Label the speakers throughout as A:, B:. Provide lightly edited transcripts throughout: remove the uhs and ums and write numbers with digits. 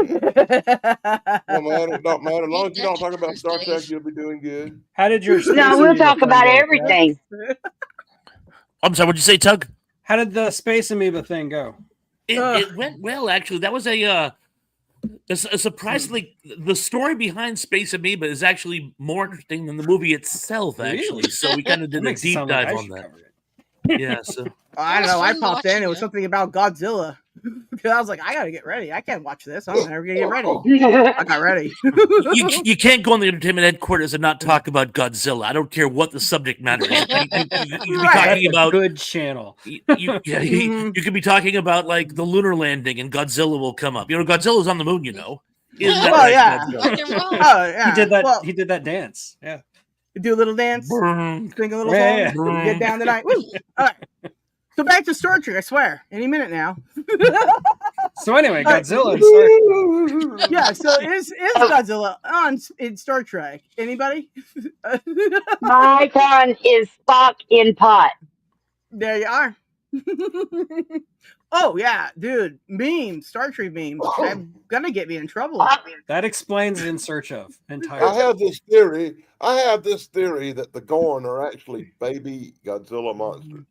A: Don't matter. As long as you don't talk about Star Trek, you'll be doing good.
B: How did your
C: No, we'll talk about everything.
D: I'm sorry, what'd you say, Tug?
B: How did the Space Amoeba thing go?
D: It went well, actually. That was a surprisingly, the story behind Space Amoeba is actually more interesting than the movie itself, actually.
B: Really?
D: So we kind of did a deep dive on that. Yeah, so
E: I don't know. I popped in. It was something about Godzilla. Because I was like, I gotta get ready. I can't watch this. I'm never gonna get ready. I got ready.
D: you can't go in the entertainment headquarters and not talk about Godzilla. I don't care what the subject matter is. You could be talking about
B: good channel.
D: You could be talking about like the lunar landing, and Godzilla will come up. You know, Godzilla's on the moon. You know.
E: Yeah.
B: He did that. Well, he did that dance. Yeah.
E: You do a little dance, sing a little song, get down tonight. Woo! All right. So back to Star Trek, I swear. Any minute now.
B: So anyway, Godzilla and Star Trek.
E: Yeah, so is Godzilla in Star Trek? Anybody?
C: My icon is Spock in pot.
E: There you are. Oh yeah, dude. Memes, Star Trek memes. I'm gonna get me in trouble.
B: That explains In Search Of entirely.
A: I have this theory that the Gorn are actually baby Godzilla monsters.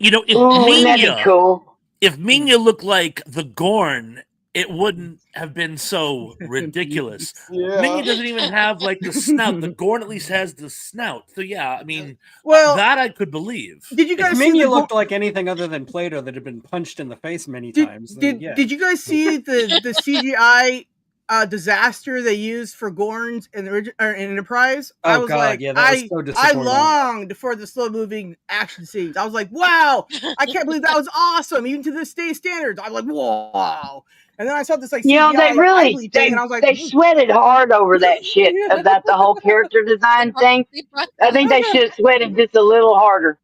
D: You know, if Minya looked like the Gorn, it wouldn't have been so ridiculous. Minya doesn't even have like the snout. The Gorn at least has the snout. So yeah, I mean, that I could believe.
E: Did you guys
B: if
E: see
B: Minya looked like anything other than Plato that had been punched in the face many times?
E: Did you guys see the CGI disaster they used for Gorns in Enterprise?
B: Oh,
E: I was
B: God,
E: like,
B: yeah, that was so
E: I
B: disappointing.
E: longed for the slow moving action scenes. I was like, wow, I can't believe that was awesome, even to this day standards. I'm like, whoa. And then I saw this like CGI
C: they
E: thing, and I was like,
C: they sweated hard over that shit about the whole character design thing. I think they should have sweated just a little harder.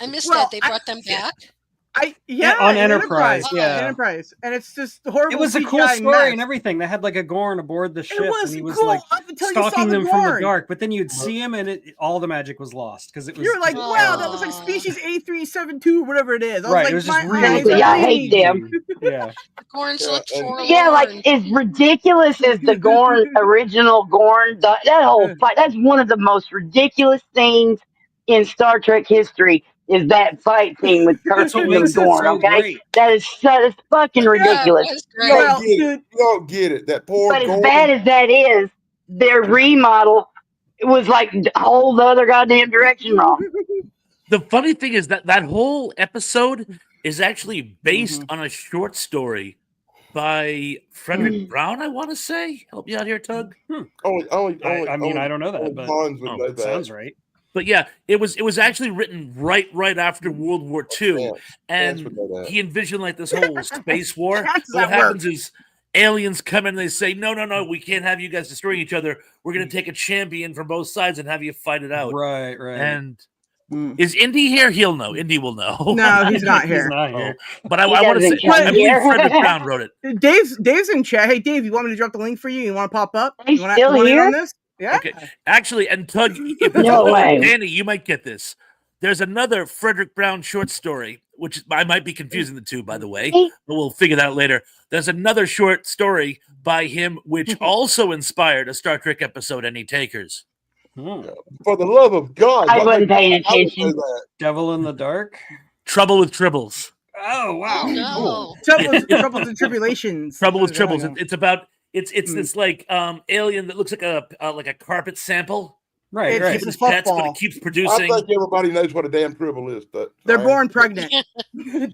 F: I missed that. They brought them back.
B: On Enterprise,
E: Enterprise, and it's just horrible.
B: It was a cool
E: CGI
B: story
E: mess.
B: and everything. They had like a Gorn aboard the ship,
E: was
B: and he was
E: cool
B: like
E: up until you saw
B: stalking
E: the
B: them from the
E: Gorn.
B: dark. But then you'd see him, and all the magic was lost because it was.
E: You were like, wow, that looks like species A372, whatever it is. I was
B: Right,
E: like,
B: it was
E: my
B: just really.
E: eyes
C: I
E: are
C: hate them.
B: Yeah.
F: The Gorns looked forlorn.
C: Yeah, like as ridiculous as the Gorn original Gorn, that whole fight. That's one of the most ridiculous things in Star Trek history. Is that fight scene with Kirk and the Gorn? Okay, that is fucking ridiculous.
A: You don't get it. That poor.
C: But as bad as that is, their remodel was like the whole other goddamn direction wrong.
D: The funny thing is that whole episode is actually based on a short story by Frederick Brown, I want to say. Help me out here, Tug.
B: I mean, I don't know that, but it sounds right.
D: But yeah, it was actually written right after World War II, and he envisioned like this whole space war. So what happens is aliens come in and they say, no, we can't have you guys destroying each other. We're going to take a champion from both sides and have you fight it out.
B: Right.
D: And is Indy here? He'll know. Indy will know.
E: No, he's not here.
B: He's not here.
D: But I want to say, I believe Frederick Brown wrote it.
E: Dave's in chat. Hey, Dave, you want me to drop the link for you? You want to pop up?
C: He's
E: you
C: still here?
E: On this? Yeah.
D: Okay. Actually, and Tug, Danny, you might get this. There's another Frederick Brown short story, which I might be confusing the two, by the way, but we'll figure that out later. There's another short story by him, which also inspired a Star Trek episode, Any Takers?
A: For the love of God.
C: I wasn't paying attention.
B: Devil in the Dark?
D: Trouble with Tribbles.
B: Oh, wow.
F: No.
E: Troubles and Tribulations.
D: Trouble with Tribbles. It's about... It's this like alien that looks like a carpet sample.
B: Right.
D: It's his pets, but it keeps producing.
A: I think everybody knows what a damn tribble is. But
E: they're born pregnant.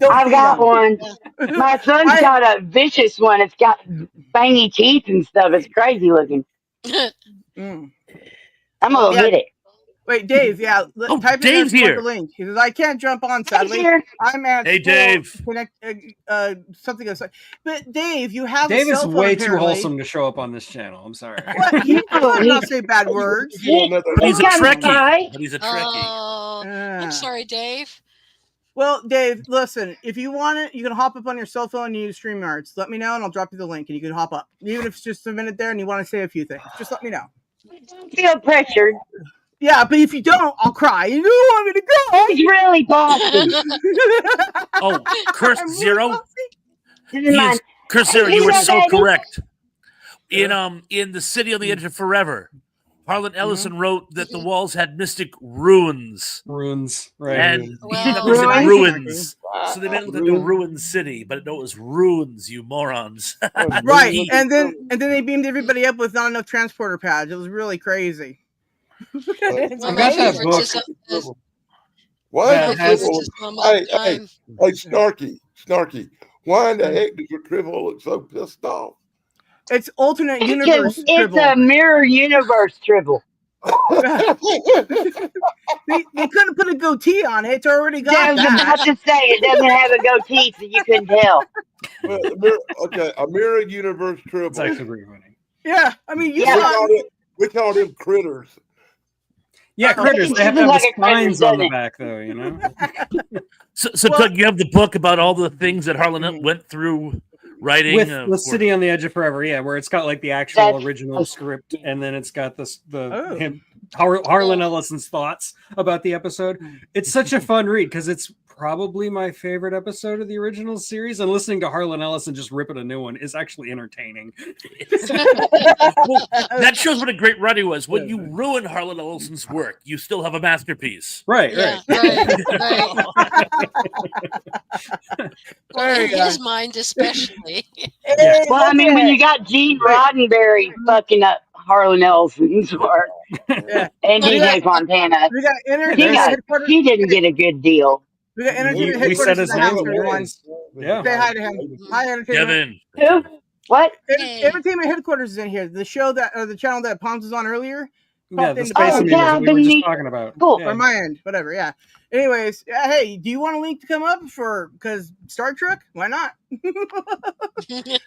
C: I've got one. My son's got a vicious one. It's got bangy teeth and stuff. It's crazy looking. I'm gonna get it.
E: Wait, Dave. Yeah, type
D: Dave's
E: in
D: here.
E: the link. He says I can't jump on. Sadly, I'm at.
D: Hey, Dave.
E: Something else. But Dave, you have.
B: Dave
E: a
B: is
E: cell phone,
B: way
E: apparently.
B: too wholesome to show up on this channel. I'm sorry.
E: What? He does not say bad words.
D: He's a Trekkie. But he's a Trekkie.
F: Oh, I'm sorry, Dave.
E: Well, Dave, listen. If you want it, you can hop up on your cell phone and use StreamYards. Let me know, and I'll drop you the link, and you can hop up. Even if it's just a minute there, and you want to say a few things, just let me know.
C: Don't feel pressured.
E: Yeah, but if you don't, I'll cry. You don't want me to go.
C: He's really bossy.
D: Oh, Cursed Zero.
C: This is
D: Chris, you
C: Hey,
D: were
C: yeah,
D: so
C: baby.
D: correct. In The City on the Edge of Forever, Harlan Ellison wrote that the walls had mystic ruins.
B: Runes, right?
D: And
F: Wow.
D: he thought they said
C: Ruins.
D: ruins. So they meant it was a ruined city, but no, it was ruins, you morons.
E: Right, and then they beamed everybody up with not enough transporter pads. It was really crazy. It's
F: One of
B: got
F: my
B: that
F: favorites
B: book.
F: is
A: Why
B: Yeah,
A: is
F: my
B: it has-
F: favorites is Amok Time.
A: Hey, Snarky. Why in the heck does your Tribble look so pissed off?
E: It's alternate
C: Because
E: universe.
C: it's
E: Tribble.
C: a mirror universe Tribble.
E: They couldn't put a goatee on it. It's already
C: I
E: got
C: was about
E: that.
C: to say it doesn't have a goatee, so you couldn't tell.
A: Well, a mirror universe
B: It's
A: Tribble.
B: actually pretty funny.
E: Yeah, I mean, you
C: Yeah.
E: saw
A: We call them critters.
B: Yeah, critters. They have to have
C: Like
B: the
C: a critter,
B: spines on
C: doesn't
B: the
C: it?
B: back, though. You know.
D: So
E: Well-
D: Doug, you have the book about all the things that Harlan went through writing
B: With
D: for-
B: the City on the Edge of Forever, yeah, where it's got like the actual
C: That's-
B: original script, and then it's got
E: Oh.
B: Harlan Ellison's thoughts about the episode. It's such a fun read because it's probably my favorite episode of the original series, and listening to Harlan Ellison just rip at a new one is actually entertaining.
D: Well, that shows what a great writer he was. When you ruin Harlan Ellison's work, you still have a masterpiece.
B: Right,
F: Yeah,
B: right.
F: right. Well, in
E: There you
F: his mind, especially.
B: Yeah.
C: Well, I mean, when you got Gene Roddenberry fucking up Harlan Ellison's work
E: Yeah.
C: and
F: Well,
C: DJ Fontana,
E: we got
C: he,
E: entertainment
C: got,
E: headquarters.
C: he didn't get a good deal.
E: We got entertainment
B: We said
E: headquarters
B: his
E: in the house,
B: name.
E: everyone.
B: Yeah.
E: Say hi to him. Hi, entertainment.
D: Kevin,
C: Who? What?
F: Hey.
E: Entertainment headquarters is in here. The show that the channel that Palms was on earlier.
B: Yeah, the
E: Oh,
B: Space Invaders
C: yeah,
B: that we were
C: beneath-
B: just talking about.
C: Cool.
B: Yeah.
E: Or my end, whatever. Yeah. Anyways, hey, do you want a link to come up for because Star Trek? Why not? Let me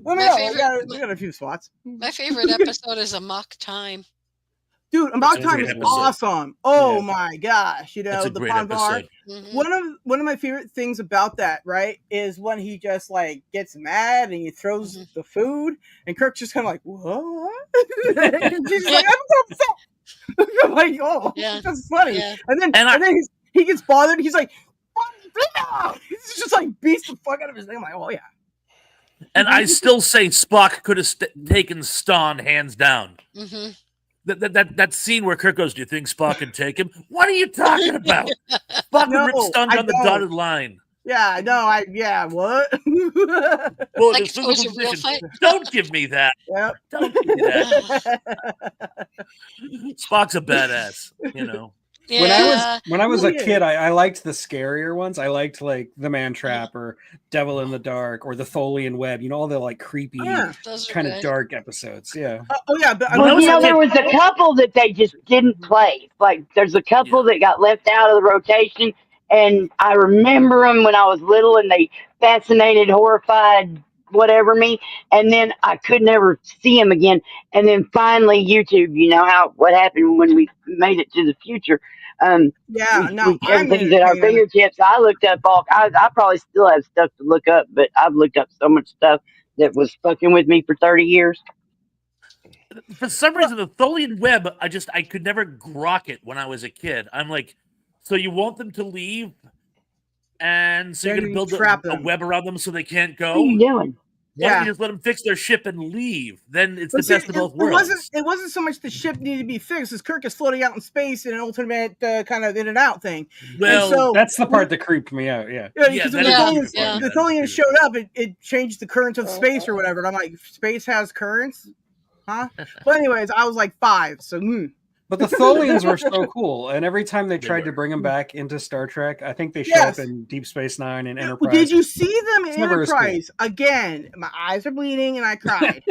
F: My
E: know.
F: favorite-
E: We got a few spots.
F: My favorite episode is Amok Time.
E: Dude, About
D: That's a
E: Time
D: great
E: is
D: episode.
E: awesome. Oh
B: Yeah.
E: my gosh, you know
D: that's a
E: the
D: great
E: Pond Bar.
D: episode.
F: Mhm.
E: One of my favorite things about that, right, is when he just like gets mad and he throws
F: Mhm.
E: the food, and Kirk's just kind of like, "What?" And she's like, "I'm so upset." I'm like, "Oh,
F: Yeah.
E: that's funny."
F: Yeah.
E: And then
D: And
E: he gets bothered. He's like, he's just like beats the fuck out of his thing. I'm like, "Oh yeah."
D: And I still say Spock could have taken Ston hands down.
F: Mhm.
D: That scene where Kirk goes, "Do you think Spock can take him?" What are you talking about? Spock
E: No,
D: would rip Ston
E: I
D: down the
E: don't.
D: dotted line.
E: Yeah, no, what?
D: Well,
F: Like
D: it's
F: if it was a
D: physical
F: real
D: position.
F: fight.
D: Don't give me that.
E: Yep.
D: Don't give me that. Spock's a badass, you know.
F: Yeah.
B: When I was a
E: Yeah.
B: kid, I liked the scarier ones. I liked like the Man Trap or Devil in the Dark or the Tholian Web. You know, all the like creepy,
E: Yeah.
F: Those are
B: kind of
F: good.
B: dark episodes. Yeah.
E: Oh yeah, but
D: When I
C: Well,
D: was
C: you
D: a
C: know,
D: kid-
C: there was a couple that they just didn't play. Like, there's a couple that got left out of the rotation, and I remember them when I was little, and they fascinated, horrified, whatever me. And then I could never see them again. And then finally, YouTube. You know what happened when we made it to the future.
E: yeah,
C: we,
E: no, I'm
C: everything's at our
E: entertained.
C: fingertips. I looked up I probably still have stuff to look up, but I've looked up so much stuff that was fucking with me for 30 years.
D: For some reason, the Tholian Web, I could never grok it when I was a kid. I'm like, so you want them to leave, and so you're
E: Then
D: going to
E: you
D: build
E: trap
D: a
E: them.
D: web around them so they can't
C: What are
D: go?
C: you doing?
D: Why don't
E: Yeah.
D: you just let them fix their ship and leave? Then it's
E: But
D: the
E: see,
D: best of both worlds.
E: It wasn't so much the ship needed to be fixed as Kirk is floating out in space in an ultimate kind of in and out thing.
D: Well,
E: so
B: That's the part that creeped me out. Yeah.
E: yeah,
D: Yeah,
E: because
D: that
E: when
F: is
E: the
F: the
E: Tholians,
F: fun.
E: the Tholians showed up, it changed the currents of space or whatever. And I'm like, space has currents, huh? But anyways, I was like 5, so
B: But the Tholians were so cool, and every time they tried
D: were.
B: to bring them back into Star Trek, I think they show
E: Yes.
B: up in Deep Space Nine and
E: Well,
B: Enterprise.
E: did you see them in
B: It's never as cool.
E: Enterprise? Again, my eyes are bleeding and I cried.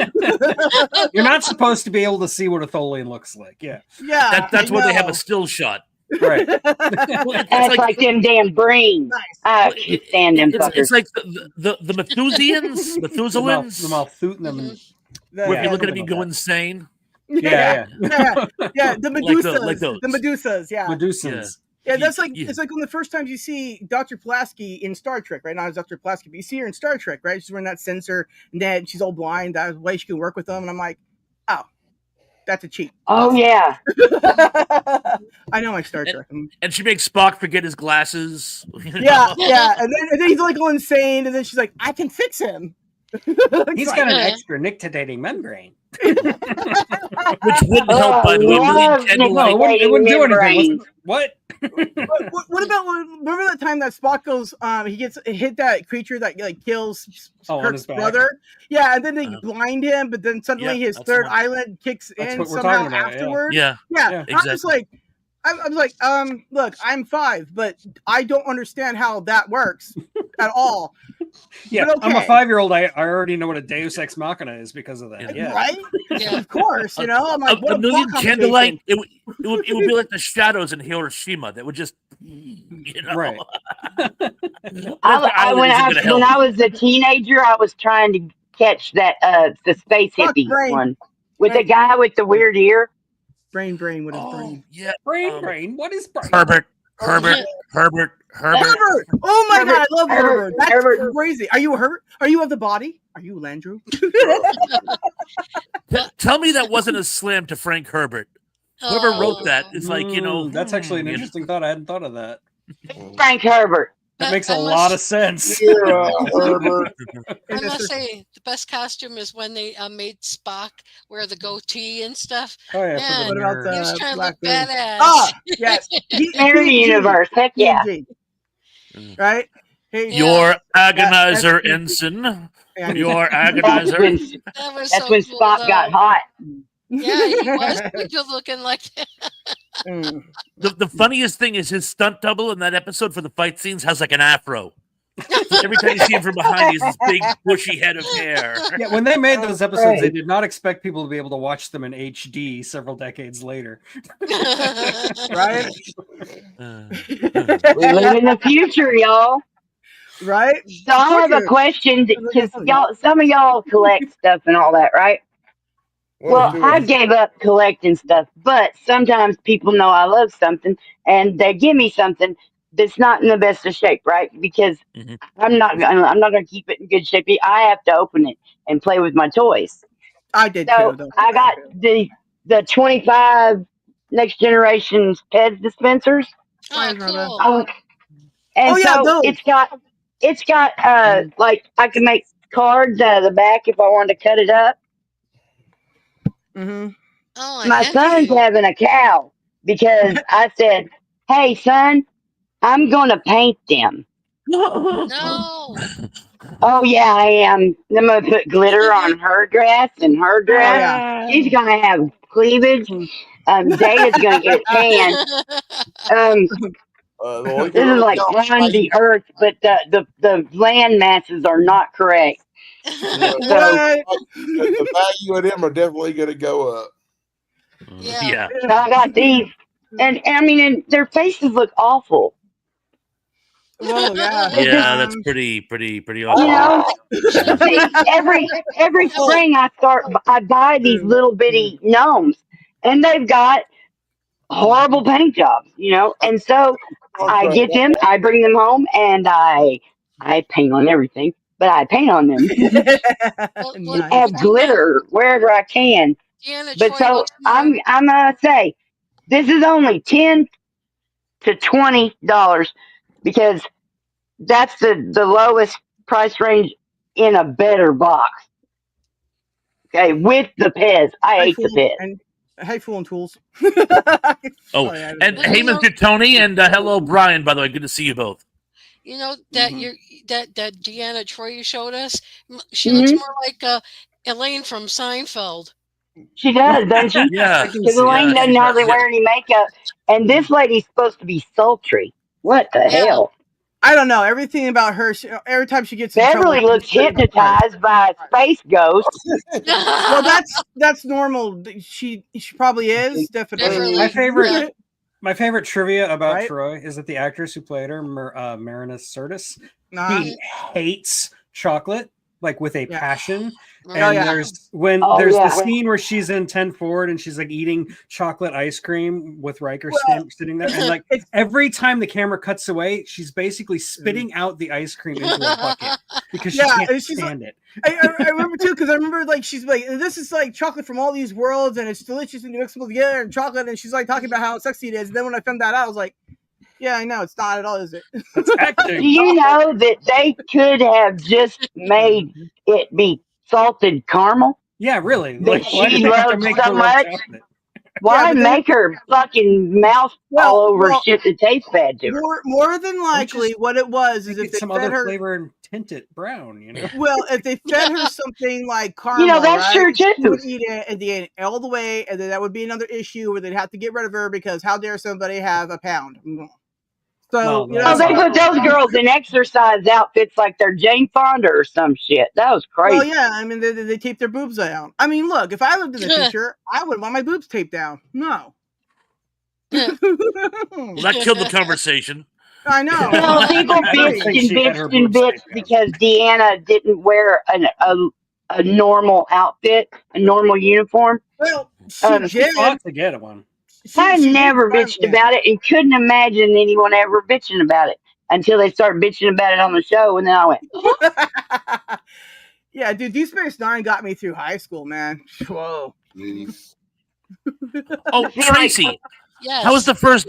B: You're not supposed to be able to see what a Tholian looks like. Yeah,
E: Yeah,
D: that's
E: I
D: why they have
E: know.
D: a still shot.
B: right.
D: Well, it's
C: That's like them damn brains.
E: Nice.
C: I can't stand them
D: it's
C: fuckers.
D: like the Methusians,
B: The
D: Methuselans,
B: Malthusian.
E: The-
D: where
B: Yeah,
D: if you look at
B: something
D: them, you
B: like
D: go
B: that.
D: insane.
B: Yeah,
E: yeah, the Medusas,
D: like those.
E: the Medusas, yeah.
B: Medusans.
E: Yeah, that's like
D: Yeah.
E: it's like one of the first times you see Dr. Pulaski in Star Trek, right? Not as Dr. Pulaski, but you see her in Star Trek, right? She's wearing that sensor, and then she's all blind. That's the way she can work with them. And I'm like, oh, that's a cheat.
C: Oh yeah,
E: I know my Star Trek.
D: And she makes Spock forget his glasses. you know?
E: Yeah, yeah, and then he's like all insane, and then she's like, I can fix him.
B: He's got an extra nictitating membrane.
D: Which wouldn't help, by the way.
C: love
B: No,
D: Candlelight.
B: it wouldn't do anything.
C: membrane.
B: What?
E: What about remember that time that Spock goes? He gets hit that creature that like kills
B: Oh, on
E: Kirk's
B: his back.
E: brother. Yeah, and then they blind him, but then suddenly
D: Yeah,
E: his
D: that's the
E: third
D: one.
E: eyelid kicks
B: That's
E: in
B: what we're
E: somehow
B: talking about, yeah.
E: afterwards.
D: Yeah.
E: Yeah,
B: Yeah,
E: I'm just like, I was like, look, I'm 5, but I don't understand how that works at all.
B: Yeah,
E: But
B: I'm a
E: okay.
B: 5-year-old. I already know what a Deus Ex Machina is because of that. Yeah.
E: Right?
F: Yeah.
E: Of course, you know. I'm like, what
D: A million
E: plot
D: candlelight.
E: complication.
D: It would be like the shadows in Hiroshima that would just, you know.
B: Right.
C: When I was a teenager, I was trying to catch that the space
E: Fuck
C: hippie
E: brain.
C: one with the guy with the weird ear.
E: Brain, what is
D: Oh,
E: brain?
D: yeah.
B: Brain. What is brain?
D: Herbert.
E: Herbert! Oh my god, I love Herbert. That's
C: Herbert.
E: crazy. Are you a Herbert? Are you of the body? Are you Landrew?
D: Tell me that wasn't a slam to Frank Herbert. Whoever wrote that is like, you know.
B: That's actually an
D: you know.
B: interesting thought. I hadn't thought of that.
C: Frank Herbert.
B: That makes a
F: I
B: lot of
F: must-
B: sense.
A: Yeah, Herbert.
F: I must say, the best costume is when they made Spock wear the goatee and stuff.
B: Oh yeah.
F: Yeah.
B: For
E: What
B: the
E: about
B: nerd.
F: He was trying to look
E: Black Widow?
F: badass.
E: Ah, yes.
C: Mirror universe. Heck yeah.
E: Right? Hey,
F: Yeah.
D: Your agonizer,
E: that's-
D: ensign.
E: yeah,
D: Your
C: That's
D: agonizer.
C: when,
F: That was
C: that's
F: so
C: when
F: cool,
C: Spock
F: though.
C: got hot.
F: Yeah, he was good looking like that.
E: Mm.
D: The funniest thing is his stunt double in that episode for the fight scenes has like an afro. Every time you see him from behind, he has this big bushy head of hair.
B: Yeah, when they made those episodes, they
C: Right.
B: did not expect people to be able to watch them in HD several decades later.
E: Right?
C: We live in the future, y'all.
E: Right?
C: So I have a question because some of y'all collect stuff and all that, right? Well, I gave up collecting stuff, but sometimes people know I love something and they give me something that's not in the best of shape, right? Because
D: Mhm.
C: I'm not gonna keep it in good shape. I have to open it and play with my toys.
E: I did
C: So
E: too, though.
C: I got the 25 Next Generation's Pez dispensers.
F: Oh, cool.
C: And
E: Oh, yeah,
C: so
E: those.
C: it's got like I can make cards out of the back if I wanted to cut it up.
E: Mm-hmm.
F: Oh, I
C: My
F: envy
C: son's
F: you.
C: having a cow because I said, "Hey, son, I'm gonna paint them."
F: No.
C: Oh yeah, I am. I'm gonna put glitter on her dress and her dress.
E: yeah.
C: She's gonna have cleavage. Data's gonna get tan. This is like on the earth, but the land masses are not correct.
E: What?
A: The value of them are definitely going to go up.
F: Yeah.
C: So I got these, and I mean, and their faces look awful.
E: Whoa, yeah.
D: Yeah, that's pretty
C: You
D: awesome.
C: know, see, every spring I buy these little bitty gnomes, and they've got horrible paint jobs, you know. And so I get them, I bring them home, and I paint on everything, but I paint on them,
E: Nice.
C: add glitter wherever I can.
F: Deanna
C: But
F: Troy
C: so
F: looks more-
C: I'm gonna say this is only $10 to $20 because that's the lowest price range in a better box. Okay, with the Pez. I ate the Pez.
E: And hey, fool and tools.
D: Oh,
E: yeah,
D: and
F: Well,
D: hey,
F: you know-
D: Mr. Tony, and hello, Brian. By the way, good to see you both.
F: You know that
E: Mhm.
F: that Deanna Troy you showed us. She
C: Mm-hmm.
F: looks more like Elaine from Seinfeld.
C: She does, doesn't she?
D: Yeah,
C: Because Elaine doesn't hardly wear any makeup. And this lady's supposed to be sultry. What the
F: Yeah.
C: hell?
E: I don't know. Everything about her, every time she gets in
C: Beverly
E: trouble,
C: looks hypnotized by a space ghost.
E: Well, that's normal. She probably is definitely.
F: Beverly.
B: My favorite trivia about
E: Right?
B: Troy is that the actress who played her, Marinus Sirtis,
E: Nah.
B: he hates chocolate like with a
E: Yeah.
B: passion.
F: Oh,
B: And
E: yeah.
B: there's
C: yeah.
B: the scene where she's in 10 Forward and she's like eating chocolate ice cream with Riker sitting there, and like every time the camera cuts away, she's basically spitting out the ice cream into a bucket because she
E: Yeah,
B: can't
E: and she's
B: stand it.
E: I remember too because I remember like she's like, this is like chocolate from all these worlds and it's delicious and you mix them together and chocolate and she's like talking about how sexy it is. And then when I found that out, I was like, Yeah, I know. It's not at all, is it?
B: That's
C: Do
B: acting.
C: you know that they could have just made it be salted caramel
B: Yeah, really.
C: that
B: Like, why did
C: she
B: they have to
C: loved
B: make
C: so
B: her love
C: much?
B: chocolate?
C: Why
E: but then,
C: make her fucking mouth all over shit that tastes bad to her?
E: more than
B: Or
E: likely,
B: just
E: what it was is
B: Make
E: if
B: it
E: they
B: some
E: fed
B: other
E: her.
B: flavor and tint it brown, you know?
E: Well, if they fed her something like
C: You
E: caramel,
C: know, that's
E: right,
C: true
E: she
C: too.
E: would eat it and then all the way, and then that would be another issue where they'd have to get rid of her because how dare somebody have a pound? So
B: Well,
E: you know,
C: Oh,
B: that's
C: they
B: not
C: put those girls in exercise outfits like they're Jane Fonda or some shit. That was
E: well,
C: crazy.
E: yeah, I mean they tape their boobs down. I mean, look, if I lived in the future, I would want my boobs taped down. No.
D: Well, that killed the conversation.
E: I know.
C: Well, people
B: I don't
C: bitched
B: think
C: and
B: she had her
C: bitched and
B: boobs taped
C: bitched
B: down.
C: because Deanna didn't wear a normal outfit, a normal uniform.
E: Well, she
C: Um,
B: She
E: did.
B: fought to get one.
C: I
E: She
C: never
E: did
C: bitched about it and couldn't imagine anyone ever bitching about it until they started bitching about it on the show. And then I went,
E: Yeah, dude, Deep Space Nine got me through high school, man. Whoa.
A: Jeez.
D: Oh,
C: See, like,
D: Tracy,
F: Yes.
D: how's the first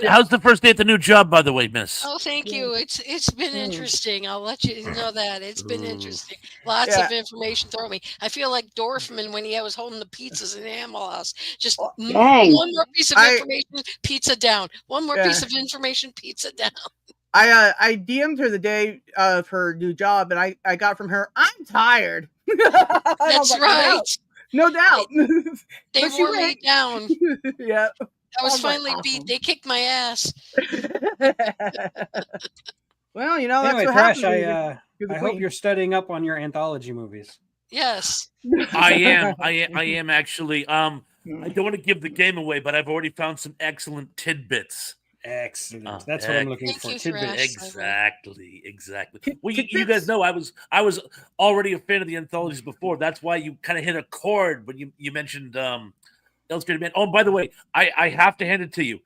D: day at the new job, by the way, Miss?
F: Oh, thank you. It's been interesting. I'll let you know that it's been interesting. Lots
E: Yeah.
F: of information thrown at me. I feel like Dorfman when he was holding the pizzas in Animal House. Just
C: dang.
F: one more piece of information, pizza down. One more piece of information, pizza down.
E: I DM'd her the day of her new job, and I got from her, I'm tired.
F: That's right.
E: No doubt.
F: They
E: But she
F: wore me
E: went.
F: down.
E: Yeah.
F: I was
E: was like,
F: finally beat.
E: awesome.
F: They kicked my ass.
E: Well, you know, that's
B: Anyway,
E: what
B: Thrash,
E: happens. when you're the
B: I hope
E: queen.
B: you're studying up on your anthology movies.
F: Yes.
D: I am actually. I don't want to give the game away, but I've already found some excellent tidbits.
B: Excellent. That's what I'm looking
F: Thank
B: for.
F: you,
B: Tidbits.
F: Thrash.
D: Exactly. Well, you guys know I was already a fan of the anthologies before. That's why you kind of hit a chord when you mentioned Illustrated Man. Oh, and by the way, I have to hand it to you.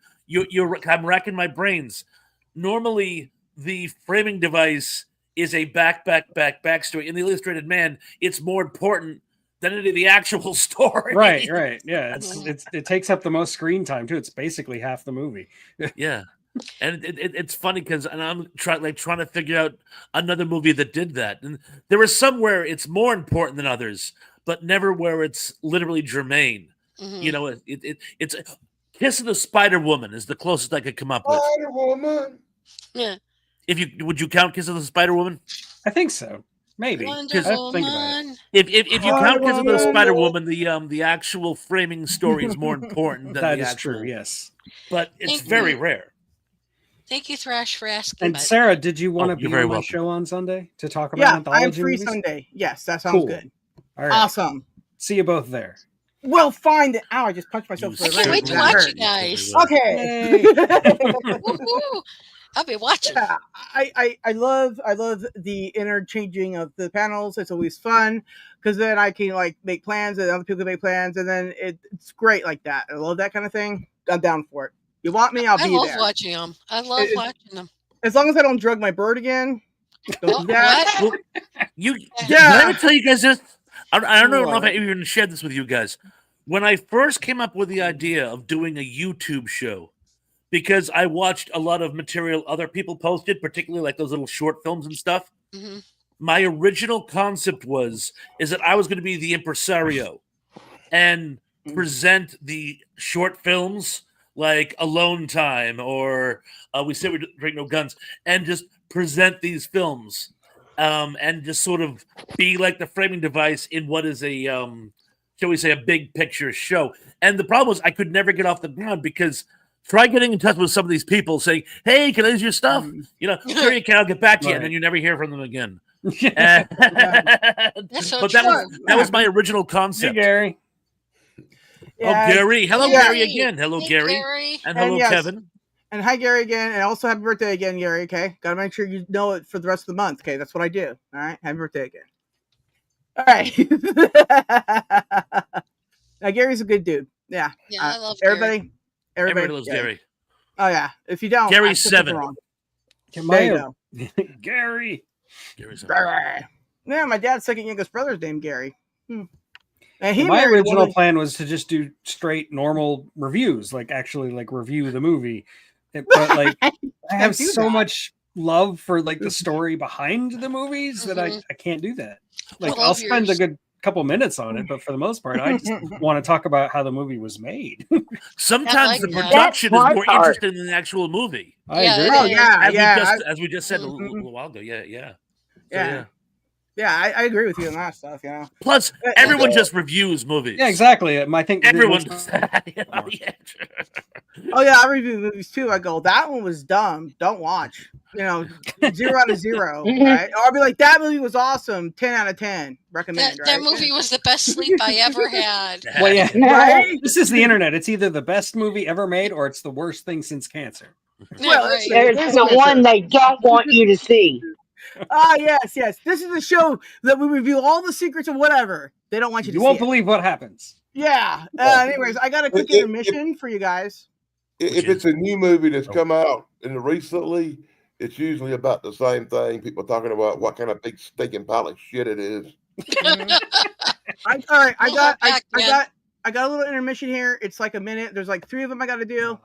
D: I'm racking my brains. Normally, the framing device is a backstory. In the Illustrated Man, it's more important than any of the actual story.
B: Right. Yeah, it takes up the most screen time too. It's basically half the movie.
D: Yeah, and it's funny because I'm trying to figure out another movie that did that, and there was some where it's more important than others, but never where it's literally germane.
F: Mm-hmm.
D: You know, it's Kiss of the Spider Woman is the closest I could come up with.
A: Spider Woman.
F: Yeah.
D: Would you count Kiss of the Spider Woman?
B: I think so. Maybe.
F: Wonder
B: I'd think about it.
F: Woman.
D: If you count Kiss of the
A: Woman.
D: Spider Woman, the actual framing story is more important than
B: That
D: the
B: is
D: actual.
B: true. Yes.
D: But it's
F: Thank
D: very
F: you.
D: rare.
F: Thank you, Thrash, for asking.
B: And
F: about it.
B: Sarah, did you want to
D: you're
B: be
D: very
B: on my
D: welcome.
B: show on Sunday to talk about
E: Yeah,
B: anthology
E: I'm free
B: movies?
E: Sunday. Yes, that sounds
B: Cool.
E: good.
B: All right.
E: Awesome.
B: See you both there.
E: Well, fine. Ow, I just punched myself.
D: You
E: for the
F: I can't wait
E: ribs.
F: to
E: That
F: watch
E: hurt.
F: you guys.
E: Okay.
F: Woohoo! I'll be watching.
E: Yeah, I love the interchanging of the panels. It's always fun because then I can like make plans and other people can make plans, and then it's great like that. I love that kind of thing. I'm down for it. You want me? I'll
F: I
E: be
F: love
E: there.
F: watching them. I love watching them.
E: As long as I don't drug my bird again. Don't do that.
F: What?
D: Did
E: Yeah.
D: I ever tell you guys this? I don't know if I
E: What?
D: even shared this with you guys. When I first came up with the idea of doing a YouTube show, because I watched a lot of material other people posted, particularly like those little short films and stuff.
F: Mm-hmm.
D: My original concept is that I was going to be the impresario and present the short films like Alone Time or We Say We Drink No Guns, and just present these films and just sort of be like the framing device in what is a shall we say a big picture show. And the problem was I could never get off the ground because try getting in touch with some of these people saying, hey, can I use your stuff? You know, sure you can, I'll get back to you. And then you never hear from them again.
F: That's so
D: But
F: true.
D: that was my original concept.
B: Hey, Gary.
E: Yeah,
D: Oh, Gary. Hello,
E: yeah.
D: Gary again. Hello,
F: Hey,
D: Gary.
F: Gary.
D: And hello,
E: yes.
D: Kevin.
E: And hi, Gary, again. And also happy birthday again, Gary. Okay. Gotta make sure you know it for the rest of the month. Okay. That's what I do. All right. Happy birthday again. All right. Now, Gary's a good dude. Yeah.
F: Yeah, I love Gary.
E: everybody.
D: Everybody loves Gary.
E: Oh, yeah. If you don't,
D: Gary's
E: I put
D: 7.
E: something wrong.
B: Can
E: There you
B: my
E: go.
B: Gary.
D: Gary's
E: Yeah, my dad's second youngest brother's named Gary. And he
B: My
E: married a
B: original
E: woman-
B: plan was to just do straight normal reviews, like actually like review the movie. but like I have
E: do
B: so
E: that.
B: much love for like the story behind the movies that I can't do that. Like I'll
F: love
B: spend a
F: yours.
B: good couple minutes on it, but for the most part, I just want to talk about how the movie was made.
D: Sometimes
F: like
D: the
F: that.
D: production is
C: That's
D: more
C: my part.
D: interesting than the actual movie.
B: I
F: Yeah,
B: agree.
E: Oh
F: it
E: yeah, yeah,
D: As we just said a
E: Mhm.
D: little while ago. Yeah. So,
E: yeah, yeah. I agree with you on that stuff. Yeah.
D: Plus,
E: Yeah.
D: everyone just reviews movies.
B: Yeah, exactly. I think
D: Everyone does that. Yeah.
E: Oh yeah, I review movies too. I go, that one was dumb. Don't watch. 0 out of 0. Right? Or I'll be like, that movie was awesome. 10 out of 10. Recommend.
F: That
E: Right?
F: movie was the best sleep I ever had.
B: Well, yeah.
E: Right?
B: This is the internet. It's either the best movie ever made or it's the worst thing since cancer.
E: Well,
F: Right.
C: There's the one they don't want you to see.
E: Ah, yes. This is a show that we review all the secrets of whatever. They don't want you to
B: You
E: see
B: won't
E: it.
B: believe what happens.
E: Yeah. Anyways, I got a quick
A: If-
E: intermission for you guys.
A: If it's a new movie that's
B: Oh.
A: come out recently, it's usually about the same thing. People talking about what kind of big stinking pile of shit it is.
E: Mhm. All right. I
F: We'll
E: got
F: have back then.
E: a little intermission here. It's like a minute. There's like 3 of them I got to do.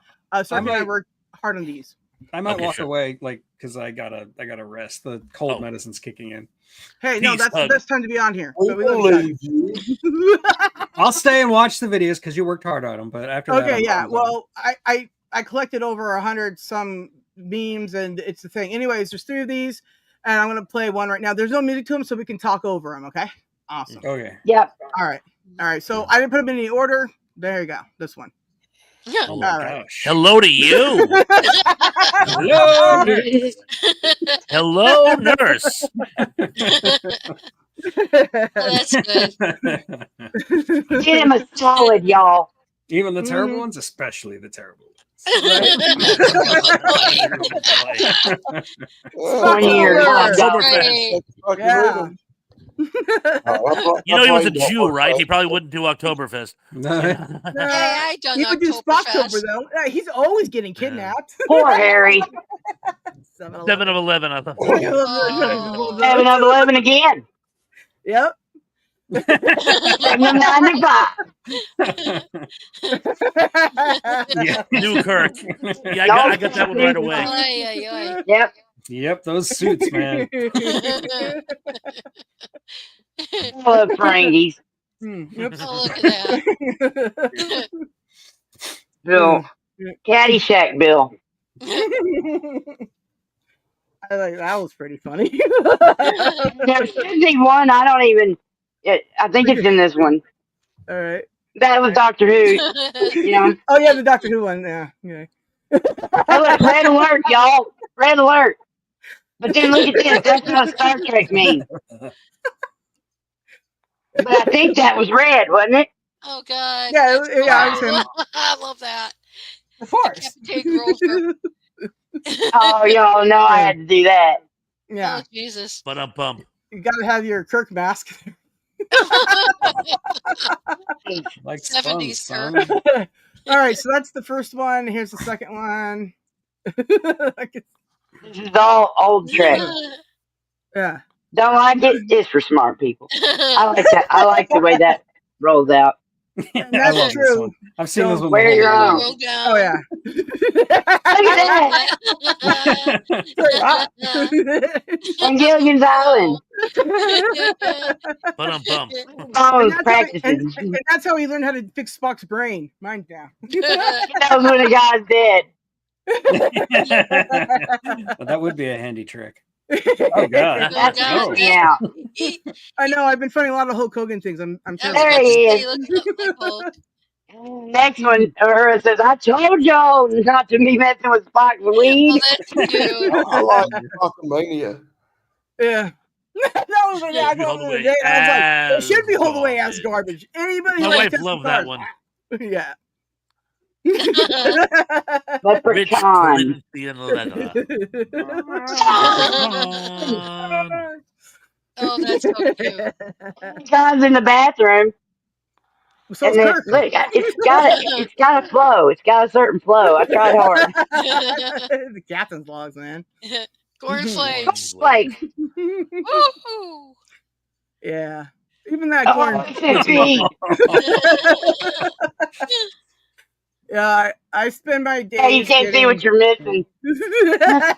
E: So I
B: might-
E: worked hard on these.
B: I might
D: Okay,
B: walk
D: sure.
B: away, like, because I gotta rest. The cold medicine's kicking in.
E: Hey, no,
D: Peace,
E: that's
D: hug.
E: the best time to be on here.
A: We
E: So we
A: will
E: love you
A: leave you.
E: guys.
B: I'll stay and watch the videos because you worked hard on them. But after that,
E: Okay,
B: I'm
E: yeah.
B: done.
E: Well, I collected over 100 some memes, and it's the thing. Anyways, there's 3 of these, and I'm gonna play one right now. There's no music to them, so we can talk over them. Okay. Awesome.
B: Okay.
C: Yep.
E: All right. So I didn't put them in any order. There you go. This one.
B: Oh my
E: All right.
B: gosh.
D: Hello to you.
B: Hello.
D: Hello, nurse.
F: Oh, that's good.
C: Get him a solid, y'all.
B: Even the terrible
E: Mhm.
B: ones, especially the terrible ones.
A: Well,
C: 20 years.
E: Right.
D: Oktoberfest.
A: fucking
E: Yeah.
A: read 'em. Oh,
D: You know he was a Jew, right? He probably wouldn't do Oktoberfest.
F: Hey, I done
E: He would do Spocktober
F: Oktoberfest.
E: though. Yeah, he's always getting kidnapped.
C: Poor Harry.
D: 7 of 11. I thought.
F: Oh.
C: 7 of 11 again.
E: Yep.
C: 7 of 95.
B: Yeah.
D: Newkirk. Yeah, I got that one right away.
F: Ay, ay, ay.
C: Yep.
B: Yep, those suits, man.
C: I love Frangies.
E: Yep.
F: Oh, look at that.
C: Bill. Caddyshack Bill.
E: I like that was pretty funny.
C: There should be one. I don't even. I think it's in this one.
E: All right.
C: That was Doctor Who. You know.
E: Oh yeah, the Doctor Who one. Yeah. Yeah.
C: Hey, look, red alert, y'all. Red alert. But then look at this. That's what Star Trek means. But I think that was red, wasn't it?
F: Oh God.
E: Yeah,
F: that's
E: yeah, I was
F: cool.
E: him.
F: I love that.
E: Of course.
F: Captain Grover.
C: Oh, y'all know I had to do that.
E: Yeah.
F: Oh Jesus.
D: But bump.
E: You gotta have your Kirk mask.
B: Like
F: 70s
B: son.
E: All right, so that's the first one. Here's the second one.
C: This is all old Trek.
E: Yeah.
C: Don't like it? It's for smart people. I like that. I like the way that rolls out.
B: I
E: That's
B: love this
E: true.
B: one. I've seen this one.
C: Wear your
B: before.
C: own.
F: Roll down.
E: Oh yeah.
C: Look at that. On Gilligan's Island.
D: But bump.
C: Oh,
E: And
C: practicing.
E: and that's how he learned how to fix Spock's brain. Mine down.
C: He knows when a guy's dead.
B: Well, that would be a handy trick. Oh God.
C: That's
F: God.
C: me out.
E: I know. I've been finding a lot of Hulk Hogan things. I'm sure.
C: There he is.
F: He looks up like Hulk.
C: Next one, her says, I told y'all not to be messing with Spock's
F: Oh,
C: weed.
F: that's cute.
A: I like Hulkamania.
E: Yeah. That was like, I
D: Hold
E: go the
D: away
E: other day, and I was like, it
D: as
E: should be hold away as
D: garbage.
E: garbage. Anybody
D: My
E: who
D: wife
E: likes
D: loved
E: Cars-
D: that one.
E: Yeah.
D: Rich
C: Leprechaun.
D: Corinthian leather.
F: Oh, that's so cute.
C: Guys in the bathroom.
E: So
C: And
E: is
C: then,
E: Kirk.
C: look, it's got a flow. It's got a certain flow. I tried hard.
E: The captain's logs, man.
F: Cornflakes.
C: Like,
F: Woohoo.
E: Yeah. Even that
C: oh,
E: corn.
C: it's a bee.
E: I spend my days.
C: Yeah, you can't see what you're missing.
F: Yeah,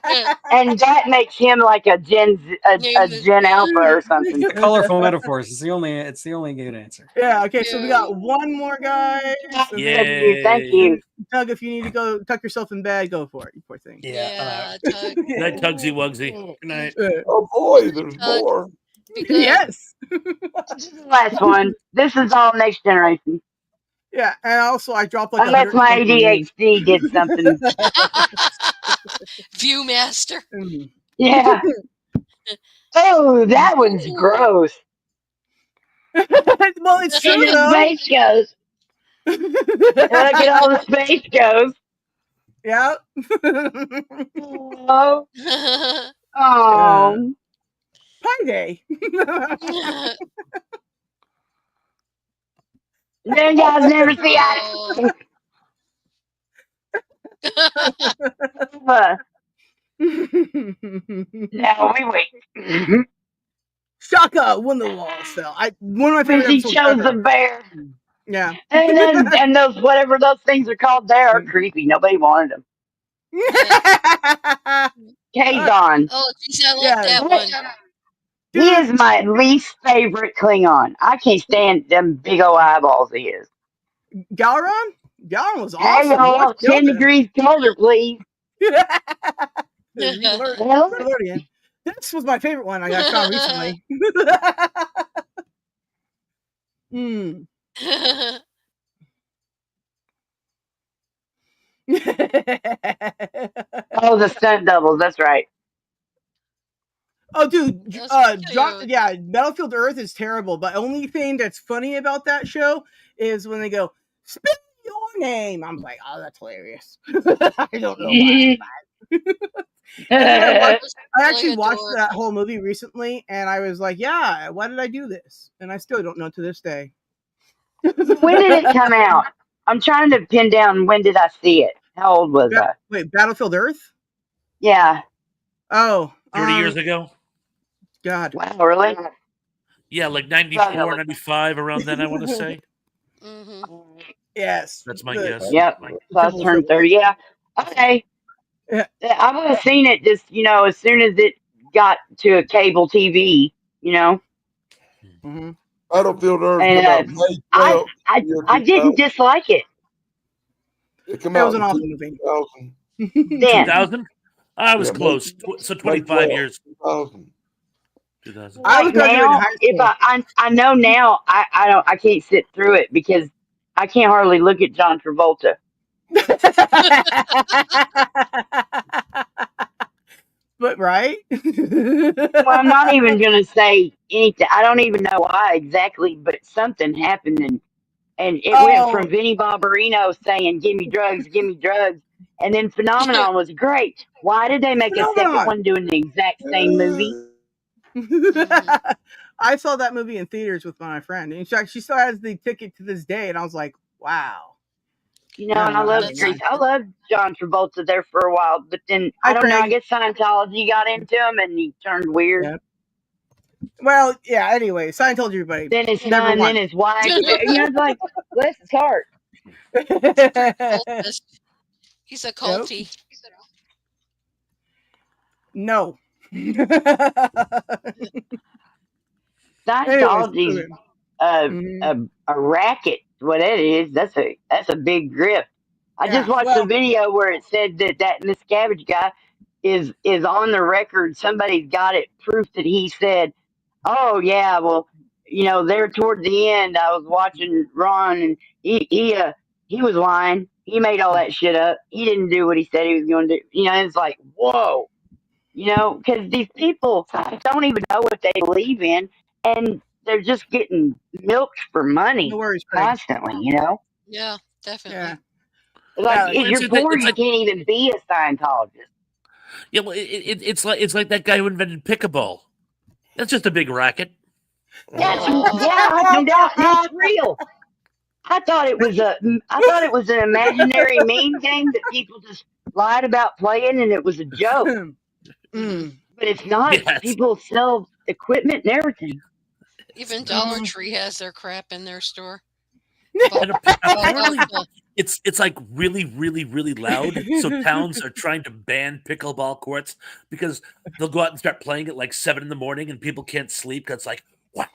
C: And that makes him like a Gen Alpha or something.
B: The colorful metaphors. It's the only good answer.
E: Yeah. Okay. So we got one more, guys. And then,
C: Thank you.
E: Tug, if you need to go tuck yourself in bed, go for it. You poor thing.
B: Yeah.
F: Tug.
D: Good night, Tugsy Wugsy.
B: Good night.
A: Oh boy, there's more.
F: Because
E: Yes.
C: This is the last one. This is all Next Generation.
E: Yeah. And also, I dropped like
C: Unless my ADHD did something.
F: Viewmaster.
C: Yeah. Oh, that one's gross.
E: Well, it's true
C: And the
E: though.
C: space goes. Look at all the space goes.
E: Yeah.
C: Oh, oh.
E: Pie Day.
C: Then guys never see
F: Oh.
C: eye. Now we wait.
E: Shaka when the walls fell. One of my
C: When
E: favorite
C: she
E: episodes
C: chose
E: ever.
C: the bear.
E: Yeah.
C: And those whatever those things are called there are creepy. Nobody wanted them. Kazon.
F: Oh, geez, I like
E: Yeah.
F: that one.
C: He is my least favorite Klingon. I can't stand them big old eyeballs he is.
E: Galaron? Galaron was
C: Hey,
E: awesome.
C: y'all, 10 degrees colder, please.
E: Nickelodeon. This was my favorite one I found recently.
C: Oh, the stunt doubles. That's right.
E: Oh, dude.
F: That's cute.
E: Yeah, Battlefield Earth is terrible, but only thing that's funny about that show is when they go, spell your name. I'm like, oh, that's hilarious. I don't know why. I actually watched that whole movie recently, and I was like, yeah, why did I do this? And I still don't know to this day.
C: When did it come out? I'm trying to pin down when did I see it. How old was I?
E: Wait, Battlefield Earth?
C: Yeah.
E: Oh.
D: 30 years ago?
E: God.
C: Wow, really?
D: Yeah, like 94, 95, around then, I want to say.
E: Yes.
D: That's my guess.
C: Yep. So I turned 30. Yeah. Okay.
E: Yeah.
C: I would have seen it just, as soon as it got to a cable TV,
A: Battlefield Earth
C: And,
A: came out May 12th,
C: I didn't dislike it.
A: It came
E: That
A: out
E: was an
A: in
E: awesome movie.
A: 2000.
C: Then.
D: 2000? I was close. So 25 years.
A: 2000.
D: 2000.
E: I was graduating
C: Now,
E: high
C: if
E: school.
C: I know now, I can't sit through it because I can't hardly look at John Travolta.
E: But right?
C: Well, I'm not even gonna say anything. I don't even know why exactly, but something happened, and it went from Vinnie Barbarino saying "Give me drugs," and then Phenomenon was great. Why did they make a second one doing the exact same movie?
E: I saw that movie in theaters with my friend. In fact, she still has the ticket to this day, and I was like, wow.
C: And I love John Travolta there for a while, but then I don't know. I guess Scientology got into him, and he turned weird.
E: Yeah. Well, yeah. Anyway, Scientology, everybody.
C: Then his son, then his wife. It's like bless his heart.
F: He's a culty.
E: No.
C: Scientology's a racket. What it is, that's a big grip. I just watched a video where it said that Miscavige guy is on the record. Somebody's got it, proof that he said, "Oh yeah, well, there toward the end, I was watching Ron, and he was lying. He made all that shit up. He didn't do what he said he was going to do. It's like, whoa, because these people don't even know what they believe in, and they're just getting milked for money constantly,
F: Yeah, definitely.
E: Yeah.
C: Like, if you're poor, you can't even be a Scientologist.
D: Yeah, well, it's like that guy who invented pickleball. That's just a big racket.
C: That's no doubt. That's real. I thought it was an imaginary meme game that people just lied about playing, and it was a joke. But it's not.
D: Yes.
C: People sell equipment and everything.
F: Even Dollar Tree has their crap in their store.
D: And apparently, it's like really, really, really loud. So towns are trying to ban pickleball courts because they'll go out and start playing at like 7 in the morning and people can't sleep because it's like what.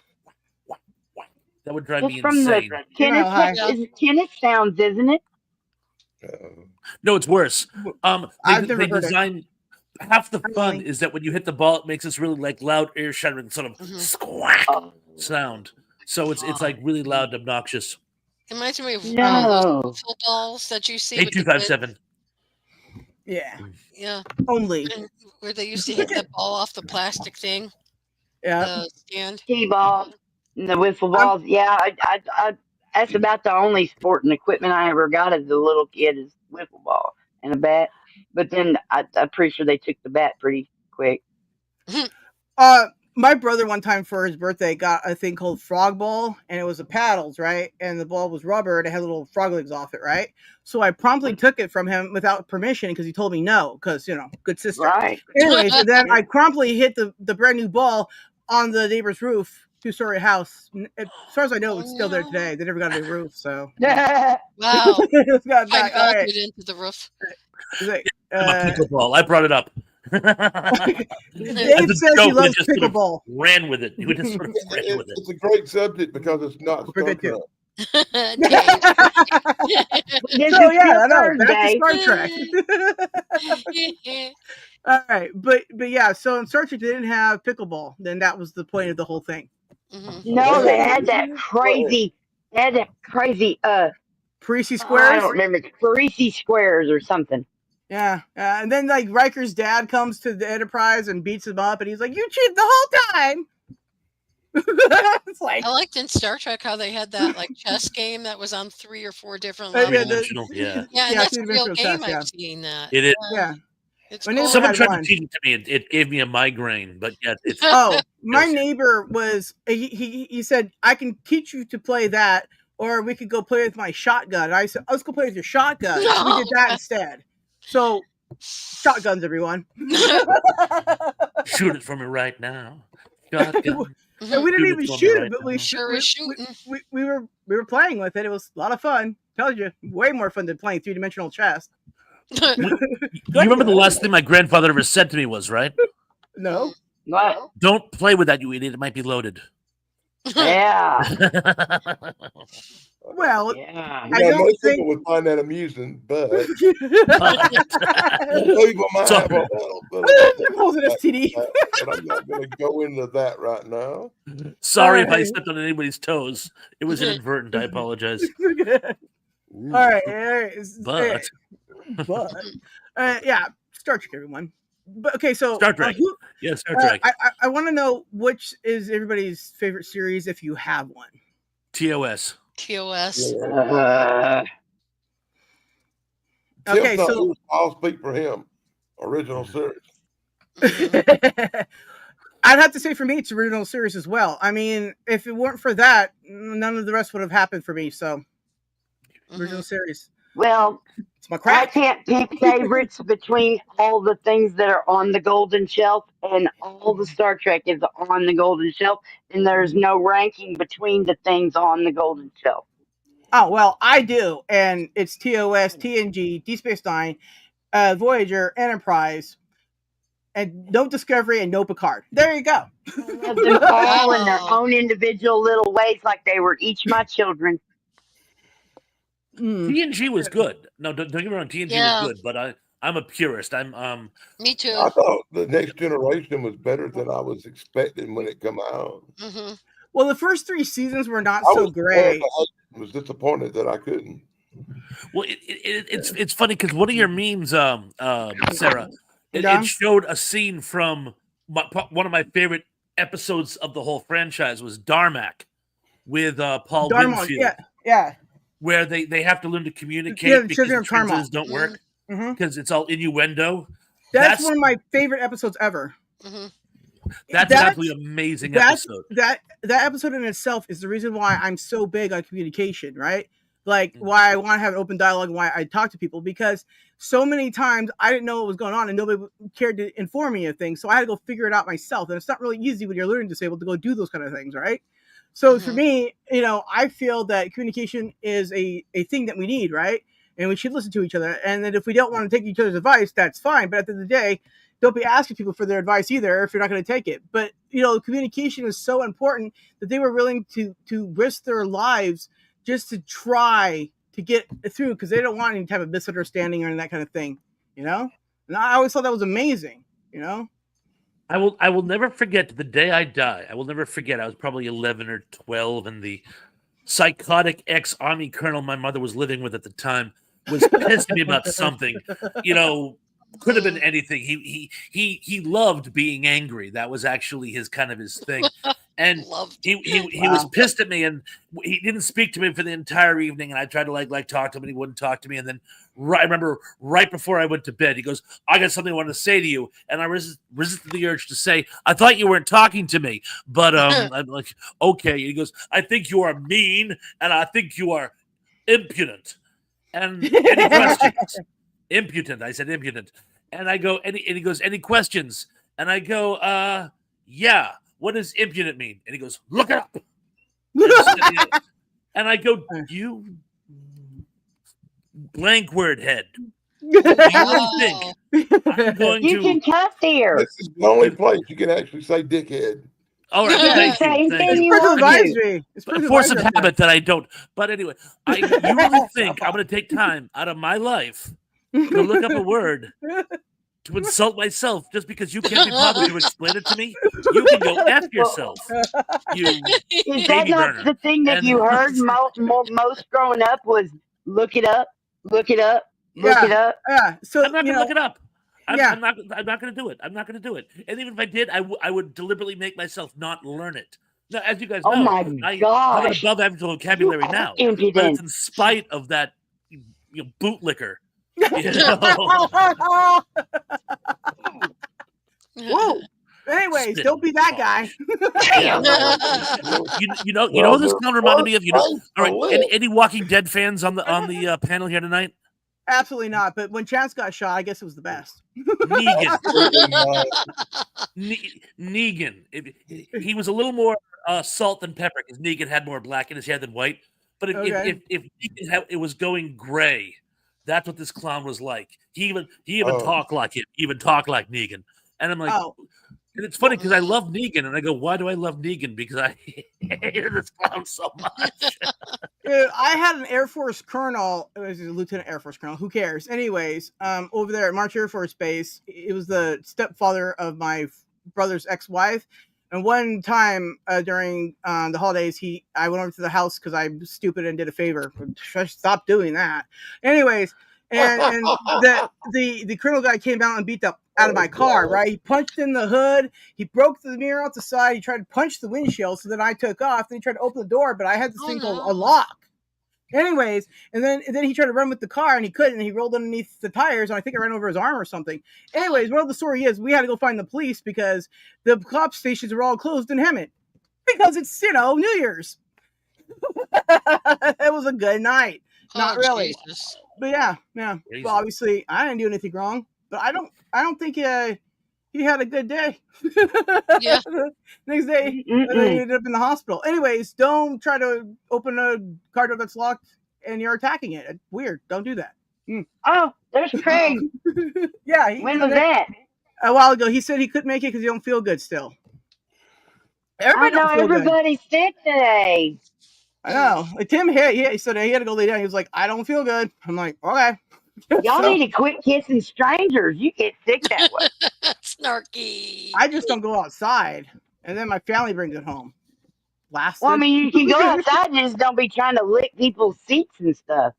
D: That would drive
C: It's
D: me
C: from
D: insane.
C: the tennis, tennis sounds, isn't it?
D: No, it's worse.
E: I've never
D: They
E: heard it.
D: design half the fun
E: Really?
D: is that when you hit the ball, it makes this really like loud, ear shattering sort of squack sound. So it's like really loud and obnoxious.
F: It reminds me of
C: No.
F: those footballs that you see with the
D: 8257.
E: Yeah.
F: yeah,
E: Only.
F: and where they used to hit that ball off the plastic thing,
E: Yeah.
F: the stand.
C: T-ball and the wiffle balls. Yeah, I that's about the only sport and equipment I ever got as a little kid is wiffle ball and a bat. But then I'm pretty sure they took the bat pretty quick.
E: My brother one time for his birthday got a thing called frog ball, and it was a paddles, right? And the ball was rubber, and it had little frog legs off it, right? So I promptly took it from him without permission because he told me no, because good sister.
C: Right.
E: Anyways, and then I promptly hit the brand new ball on the neighbor's roof, 2-story house. As far as I know, it's still there today. They never got a new roof, so
F: Wow,
E: it's got
F: I
E: back. All right.
F: melted into the roof.
E: He's like,
D: I'm a pickleball. I brought it up.
E: Dave
D: As a
E: says he
D: joke,
E: loves
D: just sort of
E: pickleball.
D: ran with it. He would just sort of ran with it.
A: It's a great subject because it's not
E: We're
A: Star
E: good too.
A: Trek.
F: Dave.
C: This
E: So
C: is
E: yeah, I
C: still
E: know. Back
C: Thursday.
E: to Star Trek. All right, but yeah, so in Star Trek they didn't have pickleball. Then that was the point of the whole thing.
F: Mhm.
C: No, they had that crazy
E: Parisi
C: I
E: squares.
C: don't remember, Parisi squares or something.
E: Yeah, and then like Riker's dad comes to the Enterprise and beats him up, and he's like, "You cheated the whole time." It's like
F: I liked in Star Trek how they had that like chess game that was on 3 or 4 different
E: Yeah,
F: levels.
D: Three-dimensional, yeah.
F: Yeah, and that's a real
E: three-dimensional
F: game.
E: chess, yeah.
F: I've seen that.
D: It is.
E: Yeah.
F: It's
E: My
F: cool.
E: neighbor
D: Someone
E: had
D: tried
E: one.
D: to teach it to me. It gave me a migraine, but yeah, it's
E: Oh, my
D: Yes.
E: neighbor was he said, "I can teach you to play that, or we could go play with my shotgun." And I said, "Let's go play with your shotgun." So we did that instead. So shotguns, everyone.
D: shoot it for me right now. Shotgun.
E: And we didn't
D: Shoot it
E: even
D: for me
E: shoot
D: right
E: it, but
D: now.
F: Sure is shooting.
E: we were playing with it. It was a lot of fun. Tells you, way more fun than playing 3-dimensional chess.
D: You remember the last thing my grandfather ever said to me was, right?
E: No.
C: What?
D: Don't play with that, you idiot. It might be loaded.
C: Yeah.
E: Well,
C: Yeah.
E: I
A: Yeah,
E: don't
A: most
E: think-
A: people would find that amusing, but
D: But-
A: some people might
D: So-
A: have a little bit of
E: Pulls an STD.
A: but I'm not going to go into that right now.
D: Sorry if I
E: Alright.
D: stepped on anybody's toes. It was inadvertent. I apologize.
E: All right.
D: But
E: Yeah, Star Trek, everyone. But okay, so
D: Star Trek. Yeah, Star Trek.
E: I want to know which is everybody's favorite series if you have one.
D: TOS.
F: TOS.
E: Okay,
A: Tim
E: so
A: thought I'll speak for him. Original series.
E: I'd have to say for me, it's original series as well. I mean, if it weren't for that, none of the rest would have happened for me. So, original series.
C: Well,
E: It's my
C: I
E: crack.
C: can't pick favorites between all the things that are on the Golden Shelf, and all the Star Trek is on the Golden Shelf, and there's no ranking between the things on the Golden Shelf.
E: Oh, well, I do. And it's TOS, TNG, D Space Nine, Voyager, Enterprise, and no Discovery and no Picard. There you go.
C: I love them all in their own individual little ways, like they were each my children.
D: TNG was good. No, don't get me wrong. TNG
F: Yeah.
D: was good, but I'm a purist. I'm
F: Me too.
A: I thought the Next Generation was better than I was expecting when it come out.
F: Mhm.
E: Well, the first 3 seasons were not
A: I
E: so
A: was
E: great.
A: I was disappointed that I couldn't.
D: well. It's funny because one of your memes, Sarah,
E: Yeah.
D: it showed a scene from one of my favorite episodes of the whole franchise was Darmak with Paul
E: Darmon,
D: Winfield,
E: yeah.
D: where they have to learn to communicate
E: Yeah, the
D: because
E: Children
D: the
E: of Tarmok.
D: translators don't work
E: Mhm.
D: because it's all innuendo.
E: That's one of my favorite episodes ever.
F: Mhm.
D: That's an absolutely amazing
E: that's-
D: episode.
E: That episode in itself is the reason why I'm so big on communication, right? Like
D: Mm.
E: why I want to have an open dialogue and why I talk to people, because so many times I didn't know what was going on and nobody cared to inform me of things. So I had to go figure it out myself. And it's not really easy when you're learning disabled to go do those kind of things, right? So for
F: Mhm.
E: me, I feel that communication is a thing that we need, right? and we should listen to each other. And then if we don't want to take each other's advice, that's fine. But at the end of the day, don't be asking people for their advice either if you're not going to take it. But communication is so important that they were willing to risk their lives just to try to get through, because they don't want any type of misunderstanding or that kind of thing. And I always thought that was amazing.
D: I will never forget the day I die. I will never forget. I was probably 11 or 12, and the psychotic ex-army colonel my mother was living with at the time was pissed at me about something. Could have been anything. He loved being angry. That was actually his thing. And he was pissed at me, and he didn't speak to me for the entire evening. And I tried to like talk to him, and he wouldn't talk to me. And then I remember right before I went to bed, he goes, "I got something I want to say to you." And I resisted the urge to say, "I thought you weren't talking to me." But I'm like, "Okay." And he goes, "I think you are mean, and I think you are impudent." And any questions? Impudent. I said impudent. And I go, and he goes, "Any questions?" And I go, "Yeah. What does impudent mean?" And he goes, "Look it up." And I go, "You blank word head. You think I'm going
C: You can cuss here.
A: This is the only place you can actually say dickhead.
D: All right, thank you. Thank you.
E: It's
D: force of habit that I don't. But anyway, you really think I'm going to take time out of my life to look up a word to insult myself just because you can't be bothered to explain it to me? You can go F yourself.
C: Is that not the thing that you heard most growing up was look it up, look it up, look it up?
E: Yeah. So
D: I'm not going to look it up. I'm not going to do it. I'm not going to do it. And even if I did, I would deliberately make myself not learn it. Now, as you guys know, I have an above average vocabulary now, but it's in spite of that bootlicker.
E: Whoa. Anyways, don't be that guy.
D: you know who this clown reminded me of? All right, any Walking Dead fans on the panel here tonight?
E: Absolutely not. But when Chance got shot, I guess it was the best.
D: Negan. He was a little more salt than pepper because Negan had more black in his hair than white. But if Negan it was going gray, that's what this clown was like. He even talked like him. He even talked like Negan. And I'm like, and it's funny because I love Negan, and I go, why do I love Negan? Because I hated this clown so much.
E: Dude, I had an Air Force colonel. It was a lieutenant Air Force colonel. Who cares? Anyways, over there at March Air Force Base, it was the stepfather of my brother's ex-wife. And one time during the holidays, I went over to the house because I'm stupid and did a favor. Stop doing that. Anyways, and the colonel guy came down and beat the out of my car, right? He punched in the hood. He broke the mirror out the side. He tried to punch the windshield. So then I took off. Then he tried to open the door, but I had this thing called a lock. Anyways, and then he tried to run with the car and he couldn't. And he rolled underneath the tires, and I think I ran over his arm or something. Anyways, well, the story is we had to go find the police because the cop stations were all closed in Hemet because it's New Year's. It was a good night. Not really,
F: Jesus.
E: but yeah. Well, obviously I didn't do anything wrong, but I don't think he had a good day.
F: Yeah.
E: Next day, he ended up in the hospital. Anyways, don't try to open a car door that's locked and you're attacking it. It's weird. Don't do that.
C: Oh, there's Craig.
E: Yeah.
C: When was that?
E: A while ago. He said he couldn't make it because he don't feel good still.
C: Everybody's sick today.
E: I know. Like Tim he said he had to go lay down. He was like, I don't feel good. I'm like, okay.
C: Y'all need to quit kissing strangers. You get sick that way.
F: Snarky.
E: I just don't go outside, and then my family brings it home.
C: Well, I mean, you can go outside and just don't be trying to lick people's seats and stuff.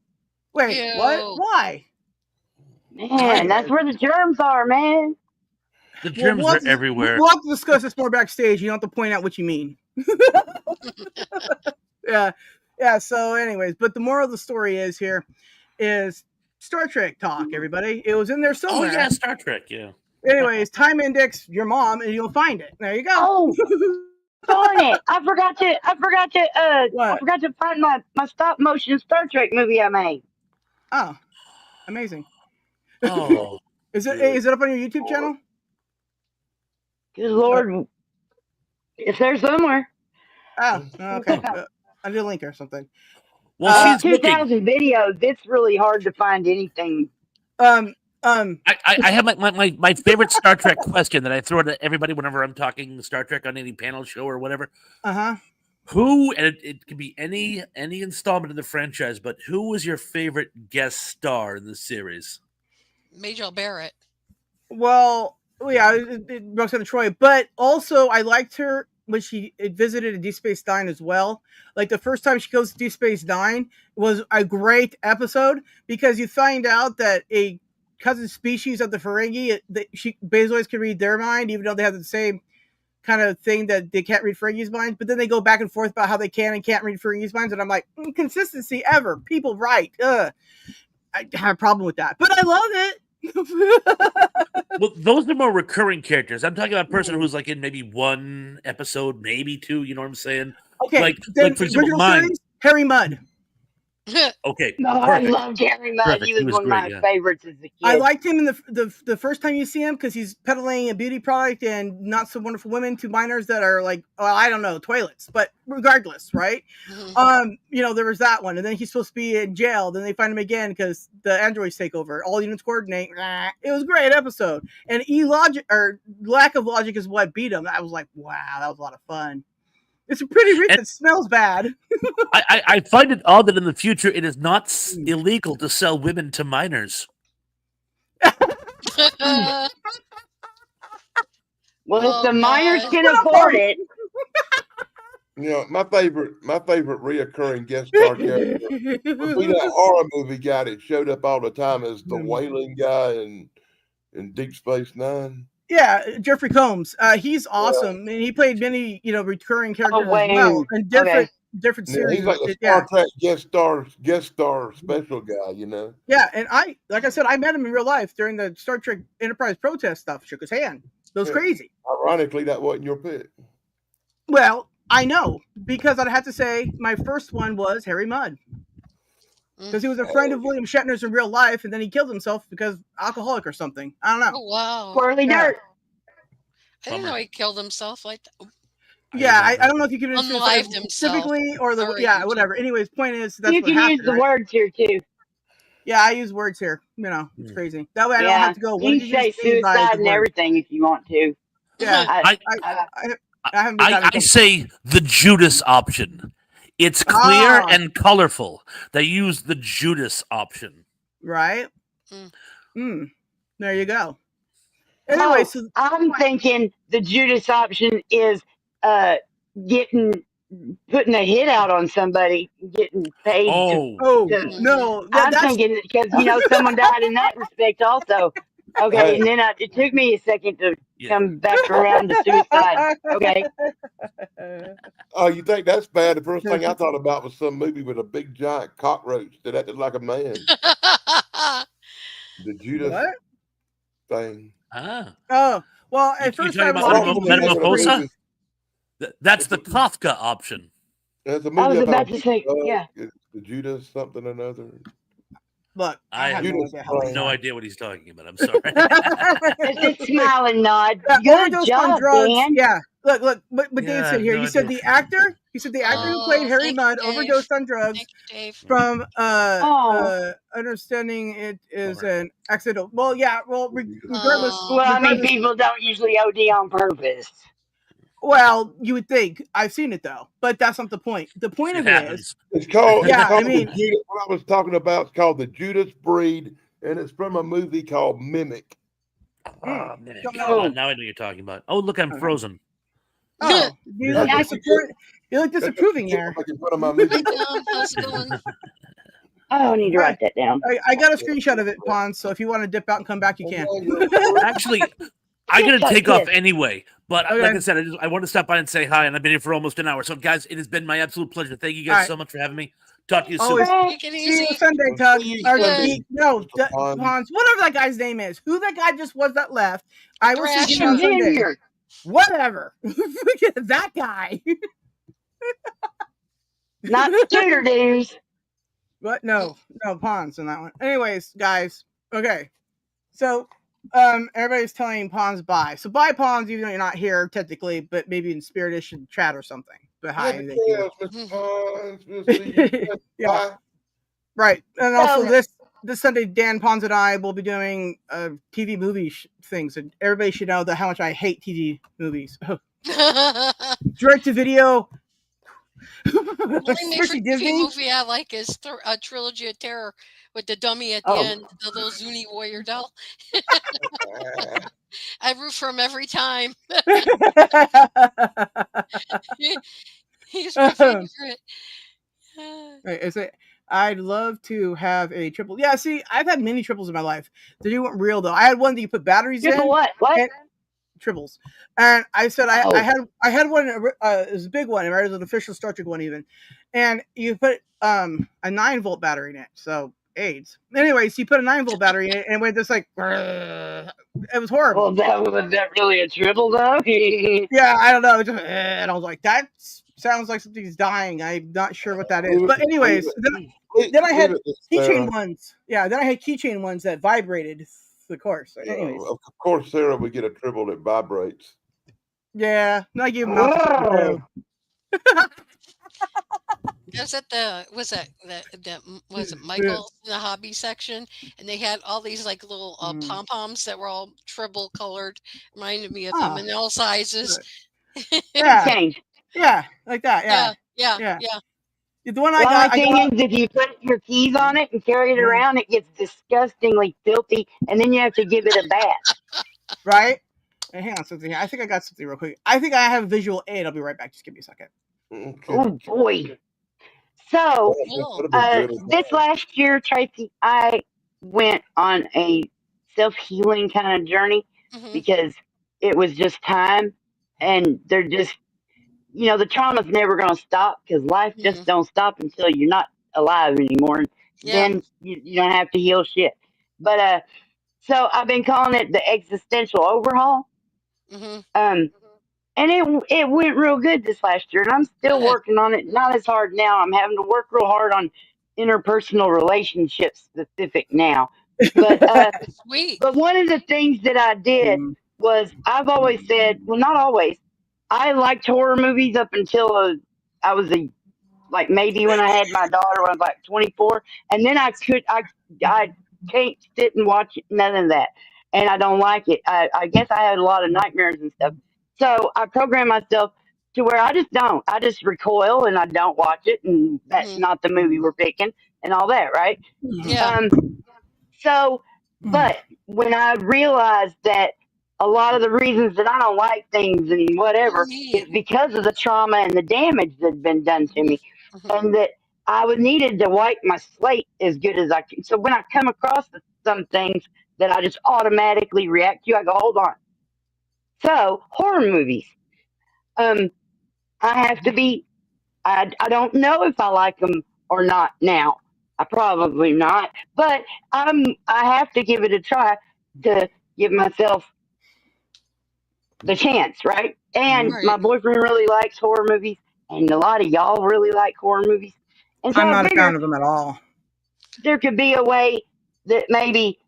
E: Wait,
F: Ew.
E: what? Why?
C: Man, that's where the germs are, man.
D: The germs are everywhere.
E: We'll have to discuss this more backstage. You don't have to point out what you mean. Yeah. So, anyways, but the moral of the story is Star Trek talk, everybody. It was in there somewhere.
D: Oh yeah, Star Trek. Yeah.
E: Anyways, time index your mom, and you'll find it. There you go.
C: Oh, darn it! I forgot to find my stop motion Star Trek movie I made.
E: Oh, amazing.
D: Oh,
E: is it up on your YouTube channel?
C: Good Lord, it's there somewhere.
E: Oh, okay. I did a link or something.
D: Well,
C: At
D: she's looking.
C: 2,000 videos, it's really hard to find anything.
E: Um.
D: I have my favorite Star Trek question that I throw to everybody whenever I'm talking Star Trek on any panel show or whatever. Who, and it could be any installment of the franchise, but who was your favorite guest star in the series?
F: Majel Barrett.
E: Well, yeah, Roxanne Troy, but also I liked her when she visited Deep Space Nine as well. Like the first time she goes to Deep Space Nine was a great episode because you find out that a cousin species of the Ferengi, Bezois can read their mind, even though they have the same kind of thing that they can't read Ferengi's minds. But then they go back and forth about how they can and can't read Ferengi's minds, and I'm like, consistency ever. People right. I have a problem with that, but I love it.
D: Well, those are more recurring characters. I'm talking about a person who's like in maybe one episode, maybe two. You know what I'm saying?
E: Okay,
D: like for example, mine.
E: Harry Mudd.
D: Okay,
C: No,
D: perfect.
C: I loved Harry Mudd.
D: Perfect.
C: He was one of my favorites as a kid.
E: I liked him in the first time you see him because he's peddling a beauty product and not so wonderful women to minors that are like, well, I don't know, toilets. But regardless, right? There was that one, and then he's supposed to be in jail. Then they find him again because the androids take over. All units coordinate. It was a great episode, and lack of logic is what beat him. I was like, wow, that was a lot of fun. It's a pretty rich that smells bad.
D: I find it odd that in the future it is not illegal to sell women to minors.
C: Well, if the minors can afford it.
A: You know, my favorite reoccurring guest star character would be that horror movie guy that showed up all the time as the whaling guy in Deep Space Nine.
E: Yeah, Jeffrey Combs. He's awesome, and he played many, recurring characters as well, and different series.
A: He's like a Star Trek guest star special guy,
E: Yeah, and like I said, I met him in real life during the Star Trek Enterprise protest stuff. Shook his hand. It was crazy.
A: Ironically, that wasn't your pick.
E: Well, I know because I'd have to say my first one was Harry Mudd. Because he was a friend of William Shatner's in real life, and then he killed himself because alcoholic or something. I don't know.
F: Oh wow!
C: Squirrely dirt.
F: I didn't know he killed himself like that.
E: Yeah, I don't know if you can
F: unlived himself
E: specifically or whatever. Anyways, point is that's
C: you
E: what
C: can
E: happened,
C: use the words here too.
E: Yeah, I use words here. It's crazy. That way I don't have to go.
C: You can say suicide and everything if you want to.
E: Yeah,
D: I say the Judas option. It's clear and colorful. They use the Judas option.
E: Right? There you go. Anyway, so
C: I'm thinking the Judas option is putting a hit out on somebody, getting paid.
E: No.
C: I'm thinking because someone died in that respect also. Okay, and then it took me a second to come back around to suicide. Okay.
A: Oh, you think that's bad? The first thing I thought about was some movie with a big giant cockroach that acted like a man. The Judas thing.
E: Oh, well, at first I
D: was Metamorphosa? That's the Kafka option.
A: There's a movie
C: I was about to say,
A: the Judas something or another.
E: Look,
D: I have no idea what he's talking about. I'm sorry.
C: Just a smiling nod.
E: Good
C: Good
E: job, Dan. Yeah. Look, but
D: Yeah,
E: Dave said here.
D: no
E: he said
D: idea.
E: the actor. He said the actor who played Harry Mudd overdosed on drugs. From understanding it is an accident. Well, yeah. Well, regardless.
C: Well, I mean, people don't usually OD on purpose.
E: Well, you would think. I've seen it though, but that's not the point. The point of it is,
A: it's called.
E: Yeah,
A: it's called
E: I mean,
A: the Judas, what I was talking about. It's called the Judas Breed, and it's from a movie called Mimic.
D: Now I know what you're talking about. Oh, look, I'm frozen.
E: Oh, you look disapproving there.
C: I need to write that down.
E: I got a screenshot of it, Pons. So if you want to dip out and come back, you can.
D: Actually, I'm gonna take off anyway. But like I said, I want to stop by and say hi, and I've been here for almost an hour. So, guys, it has been my absolute pleasure. Thank you guys so much for having me. Talk to you soon.
E: See you Sunday, Tug. Pons, whatever that guy's name is. Who that guy just was that left. I will see you on Sunday. Whatever. That guy.
C: Not Scooter Dudes.
E: What? No, Pons in that one. Anyways, guys. Okay. So, everybody's telling Pons bye. So bye, Pons, even though you're not here technically, but maybe in spiritish and chat or something. behind it.
A: Mr. Pons, Mr.
E: Yeah. Right. And also this Sunday, Dan Pons and I will be doing TV movie things, and everybody should know that how much I hate TV movies. Direct to video.
F: The only made-for-TV movie I like is a Trilogy of Terror with the dummy at the end, the little Zuni warrior doll. I root for him every time. He's my favorite.
E: Is it? I'd love to have a triple. Yeah, see, I've had many triples in my life. They weren't real though. I had one that you put batteries in.
C: What?
E: Triples. And I said I had one. It was a big one. It was an official Star Trek one even. And you put a 9-volt battery in it. So AIDS. Anyways, you put a 9-volt battery in it, and it went just like. It was horrible.
C: Well, was that really a triple though?
E: Yeah, I don't know. Just, and I was like, that sounds like something's dying. I'm not sure what that is. But anyways, then I had keychain ones. Yeah, then I had keychain ones that vibrated. Of course. Anyways.
A: Of course, Sarah, we get a triple that vibrates.
E: Yeah, I give them out.
F: Was it Michael's in the hobby section, and they had all these like little pom poms that were all triple colored, reminded me of them in all sizes.
E: Yeah, like that. Yeah. The one I
C: got. My thing is, if you put your keys on it and carry it around, it gets disgustingly filthy, and then you have to give it a bath.
E: Right? Hey, hang on something here. I think I got something real quick. I think I have a visual aid. I'll be right back. Just give me a second.
A: Okay.
C: Oh boy. So this last year, Tracy, I went on a self-healing kind of journey because it was just time, and they're just. The trauma's never going to stop because life just don't stop until you're not alive anymore. Then you don't have to heal shit. But so I've been calling it the existential overhaul. And it went real good this last year, and I'm still working on it. Not as hard now. I'm having to work real hard on interpersonal relationships specific now. But
F: sweet.
C: But one of the things that I did was I've always said, well, not always. I liked horror movies up until I was maybe when I had my daughter when I was like 24, and then I can't sit and watch none of that, and I don't like it. I guess I had a lot of nightmares and stuff, so I programmed myself to where I just recoil and I don't watch it, and that's not the movie we're picking and all that, right?
F: Yeah.
C: But when I realized that a lot of the reasons that I don't like things and whatever is because of the trauma and the damage that's been done to me, and that I needed to wipe my slate as good as I can. So when I come across some things that I just automatically react to, I go, hold on. So horror movies, I have to be. I don't know if I like them or not now. I probably not, but I have to give it a try to give myself the chance, right? And my boyfriend really likes horror movies, and a lot of y'all really like horror movies. And so
E: I'm not a fan of them at all.
C: There could be a way that maybe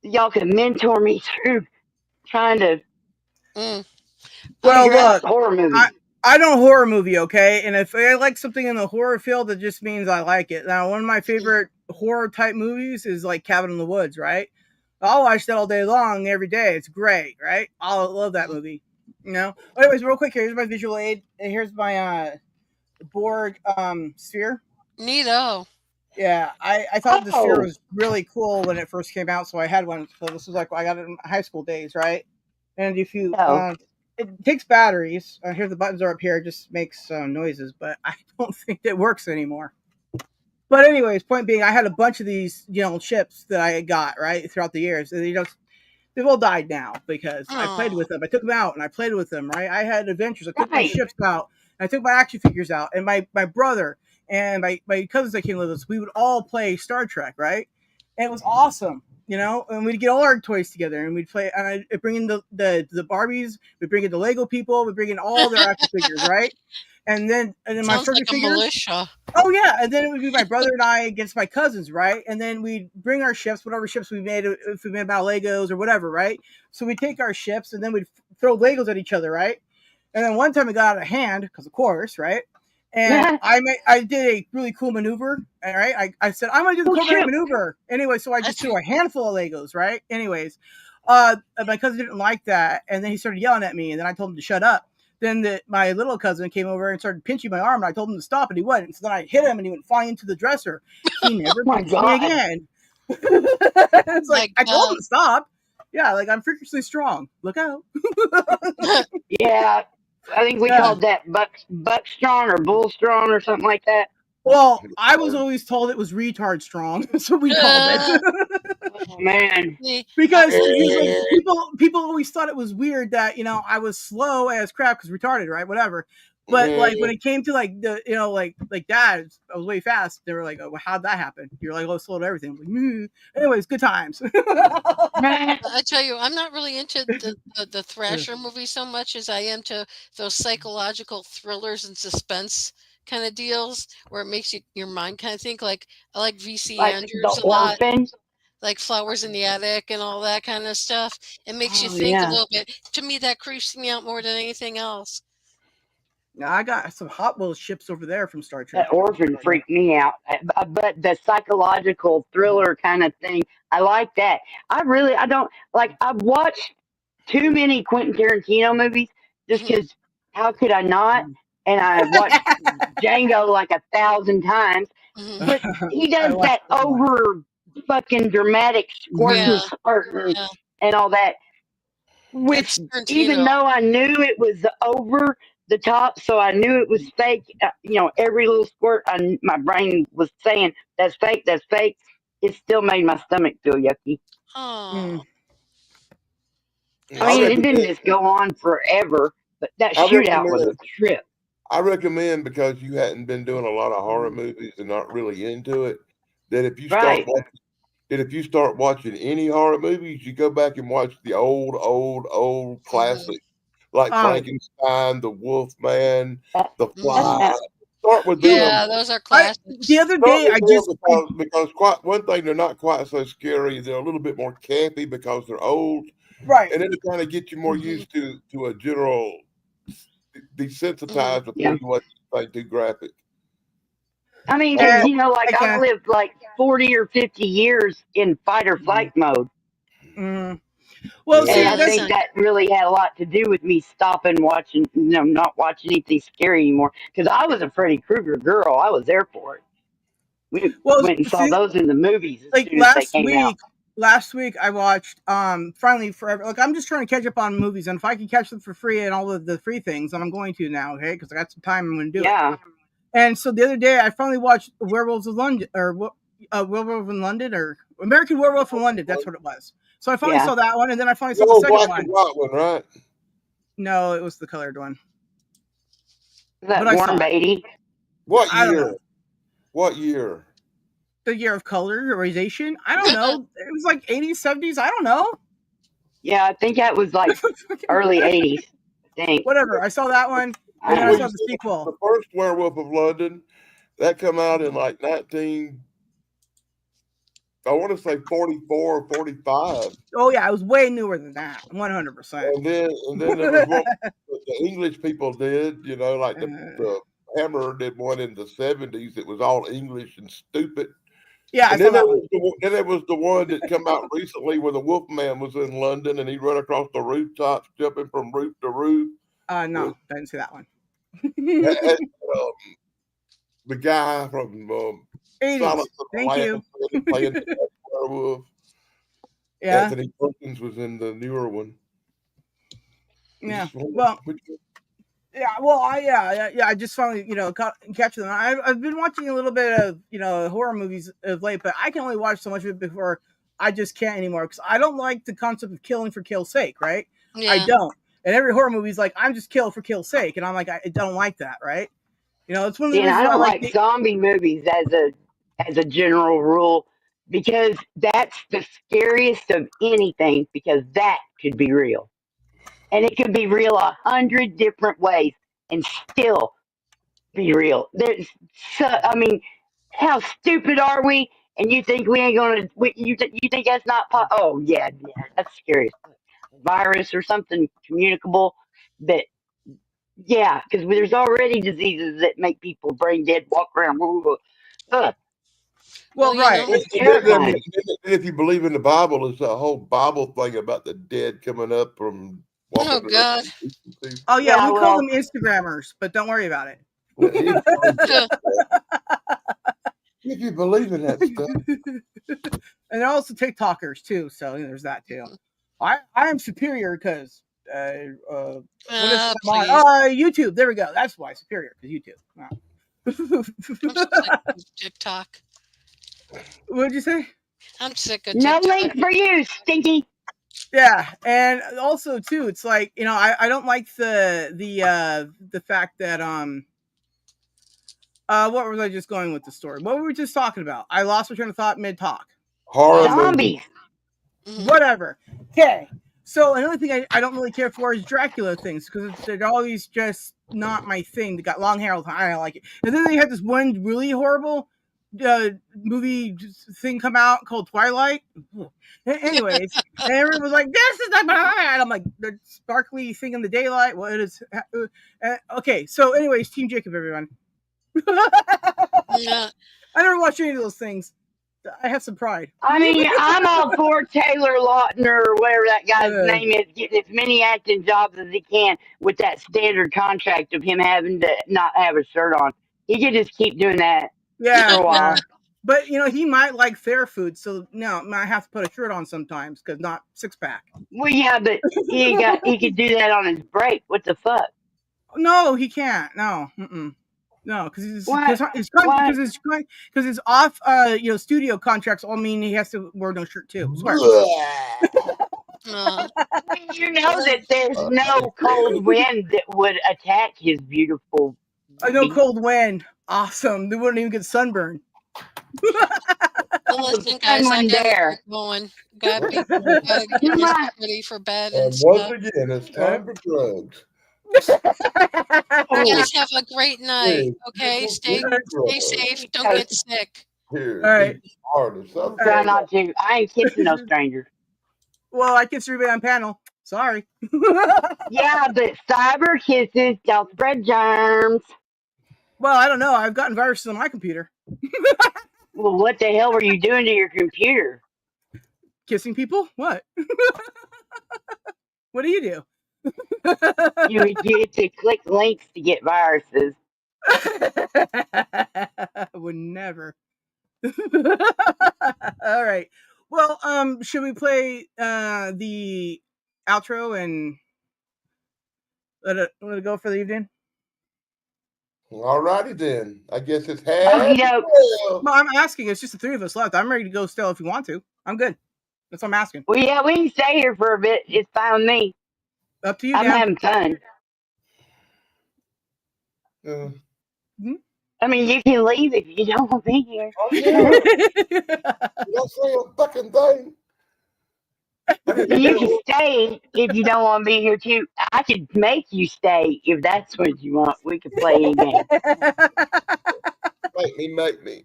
C: y'all could mentor me through trying to.
E: Well, look,
C: horror movie.
E: I don't horror movie, okay? And if I like something in the horror field, that just means I like it. Now, one of my favorite horror type movies is like Cabin in the Woods, right? I'll watch that all day long, every day. It's great, right? I love that movie. Anyways, real quick, here's my visual aid, and here's my Borg sphere.
F: Neato.
E: Yeah, I thought the sphere was really cool when it first came out, so I had one. So this was like I got it in high school days, right? And if you, it takes batteries. Here the buttons are up here. It just makes noises, but I don't think it works anymore. But anyways, point being, I had a bunch of these, chips that I got right throughout the years. And, they've all died now because I played with them. I took them out and I played with them. Right, I had adventures. I took my ships out and I took my action figures out. And my brother and my cousins that came with us, we would all play Star Trek. Right, and it was awesome. And we'd get all our toys together and we'd play. And I'd bring in the Barbies. We'd bring in the Lego people. We'd bring in all their action figures. Right. And then my
F: Sounds like a militia.
E: Oh yeah, and then it would be my brother and I against my cousins, right? And then we'd bring our ships, whatever ships we made, if we made about Legos or whatever, right? So we'd take our ships and then we'd throw Legos at each other, right? And then one time it got out of hand because, of course, right? And I did a really cool maneuver. All right, I said I'm gonna do the Cobra maneuver anyway. So I just threw a handful of Legos. Right. Anyways, my cousin didn't like that, and then he started yelling at me, and then I told him to shut up. Then my little cousin came over and started pinching my arm, and I told him to stop, and he wouldn't. So then I hit him, and he went flying into the dresser. He never pinched me again. It's like I told him to stop. Yeah, like I'm freakishly strong. Look out.
C: Yeah, I think we called that buck strong or bull strong or something like that.
E: Well, I was always told it was retard strong, so we called it.
C: Oh, man,
E: because people always thought it was weird that I was slow as crap because retarded, right? Whatever. But like when it came to like the like that, I was way fast. They were like, "Oh, well, how'd that happen?" You're like, "Oh, slow to everything." I'm like, anyways, good times.
F: I tell you, I'm not really into the Thrasher movie so much as I am to those psychological thrillers and suspense kind of deals where it makes your mind kind of think. Like I like V.C. Andrews a lot, like Flowers in the Attic and all that kind of stuff. It makes you think a little bit. To me, that creeps me out more than anything else.
E: Now, I got some Hot Wheels ships over there from Star Trek.
C: That Orphan freaked me out, but the psychological thriller kind of thing, I like that. I don't like. I've watched too many Quentin Tarantino movies just because. How could I not? And I watched Django like 1,000 times, but he does that over fucking dramatic squirting and all that. Which even though I knew it was over the top, so I knew it was fake. Every little squirt, my brain was saying that's fake. That's fake. It still made my stomach feel yucky.
F: Oh.
C: I mean, it didn't just go on forever, but that shootout was a trip.
A: I recommend, because you hadn't been doing a lot of horror movies and not really into it, that if you start watching any horror movies, you go back and watch the old classics like Frankenstein, The Wolfman, The Fly. Start with them.
F: Yeah, those are classics.
E: The other day,
A: because one thing, they're not quite so scary. They're a little bit more campy because they're old,
E: right?
A: And it'll kind of get you more used to a general desensitized with anything too graphic.
C: I mean, I've lived like 40 or 50 years in fight or flight mode.
E: Well,
C: I think that really had a lot to do with me stopping watching, not watching anything scary anymore. Because I was a Freddy Krueger girl. I was there for it. We went and saw those in the movies as soon as they came out.
E: Last week I watched Finally Forever. Like, I'm just trying to catch up on movies, and if I can catch them for free and all of the free things, then I'm going to now, okay? Because I got some time, I'm going to do it. And so the other day I finally watched Werewolves of London, or Werewolf in London, or American Werewolf in London. That's what it was. So I finally saw that one, and then I finally saw the second
A: one. White one, right?
E: No, it was the colored one.
C: Is that Warren Beatty?
A: What year? What year?
E: The year of colorization? I don't know. It was like 80s, 70s. I don't know.
C: Yeah, I think that was like early 80s.
E: Whatever. I saw that one. And then I saw the sequel.
A: The first Werewolf of London, that come out in like I want to say 44 or 45.
E: Oh yeah, it was way newer than that. 100%.
A: And then there was one the English people did, like the Hammer did one in the 70s. It was all English and stupid.
E: Yeah,
A: and then there was the one that come out recently where the Wolfman was in London and he run across the rooftops, jumping from roof to roof.
E: No, I didn't see that one.
A: The guy from
E: 80s. Thank you.
A: Playing the werewolf.
E: Yeah.
A: Anthony Perkins was in the newer one.
E: Yeah. Well. Yeah, well, I just finally, catch them. I've been watching a little bit of, horror movies of late, but I can only watch so much of it before I just can't anymore because I don't like the concept of killing for kill's sake, right?
F: Yeah.
E: I don't. And every horror movie is like, I'm just kill for kill's sake, and I'm like, I don't like that, right? It's one of the reasons
C: I don't like zombie movies as a general rule because that's the scariest of anything because that could be real. And it could be real 100 different ways and still be real. How stupid are we? And you think we ain't gonna? You think that's not? Oh yeah, that's scary. Virus or something communicable that Yeah, because there's already diseases that make people brain dead, walk around. Ugh,
E: Well,
F: you
E: right.
F: know,
C: it's
A: And then,
C: terrifying.
A: if you believe in the Bible, it's a whole Bible thing about the dead coming up from walking
F: oh
A: around.
F: God.
E: Oh yeah,
C: Yeah,
E: we call
C: well,
E: them Instagrammers, but don't worry about it.
A: If you believe in that stuff.
E: And they're also TikTokers too, so there's that too. I am superior because what is it I'm on?
F: Please.
E: YouTube. There we go. That's why superior because YouTube. Wow.
F: I'm sick of TikTok.
E: What did you say?
F: I'm sick of
C: no
F: TikTok.
C: link for you, Stinky.
E: Yeah, and also too, it's like I don't like the fact that what was I just going with the story? What were we just talking about? I lost my train of thought mid talk.
A: Horror
C: Zombies.
F: Mhm.
E: Whatever. Okay. So another thing I don't really care for is Dracula things because they're always just not my thing. They got long hair all the time. I don't like it. And then they had this one really horrible movie thing come out called Twilight. Anyways, and everyone was like, "This is the," and I'm like, "The sparkly thing in the daylight." Well, it is. Okay. So, anyways, Team Jacob, everyone.
F: Yeah.
E: I never watched any of those things. I have some pride.
C: I mean, I'm all for Taylor Lautner or whatever that guy's name is, getting as many acting jobs as he can with that standard contract of him having to not have a shirt on. He could just keep doing that for
E: Yeah,
C: a while.
E: but he might like fair food, so no, I have to put a shirt on sometimes because not 6-pack.
C: Well, yeah, but he could do that on his break. What the fuck?
E: No, he can't. No, no, because
C: What?
E: his off studio contracts all mean he has to wear no shirt too. Swear.
C: You know that there's no cold wind that would attack his beautiful.
E: I know
C: body.
E: cold wind. Awesome. They wouldn't even get sunburned.
F: Well, listen, guys, I gotta get going. Gotta get ready for bed and
A: Once
F: stuff.
A: again, it's time for drugs.
F: You guys have a great night. Okay, stay safe. Don't get sick.
A: Here,
E: All right.
C: Try not to. I ain't kissing no strangers.
E: Well, I kissed everybody on panel. Sorry.
C: Yeah, but cyber kisses don't spread germs.
E: Well, I don't know. I've gotten viruses on my computer.
C: Well, what the hell were you doing to your computer?
E: Kissing people? What? What do you do?
C: You get to click links to get viruses.
E: I would never. All right. Well, should we play the outro and let it go for the evening?
A: All righty then. I guess it's
E: Well, I'm asking. It's just the three of us left. I'm ready to go still if you want to. I'm good. That's what I'm asking.
C: Well, yeah, we can stay here for a bit. It's fine with me.
E: Up to you.
C: I'm having fun. I mean, you can leave if you don't want to be here.
A: You don't say a fucking thing.
C: You can stay if you don't want to be here too. I could make you stay if that's what you want. We could play a game.
A: Make me.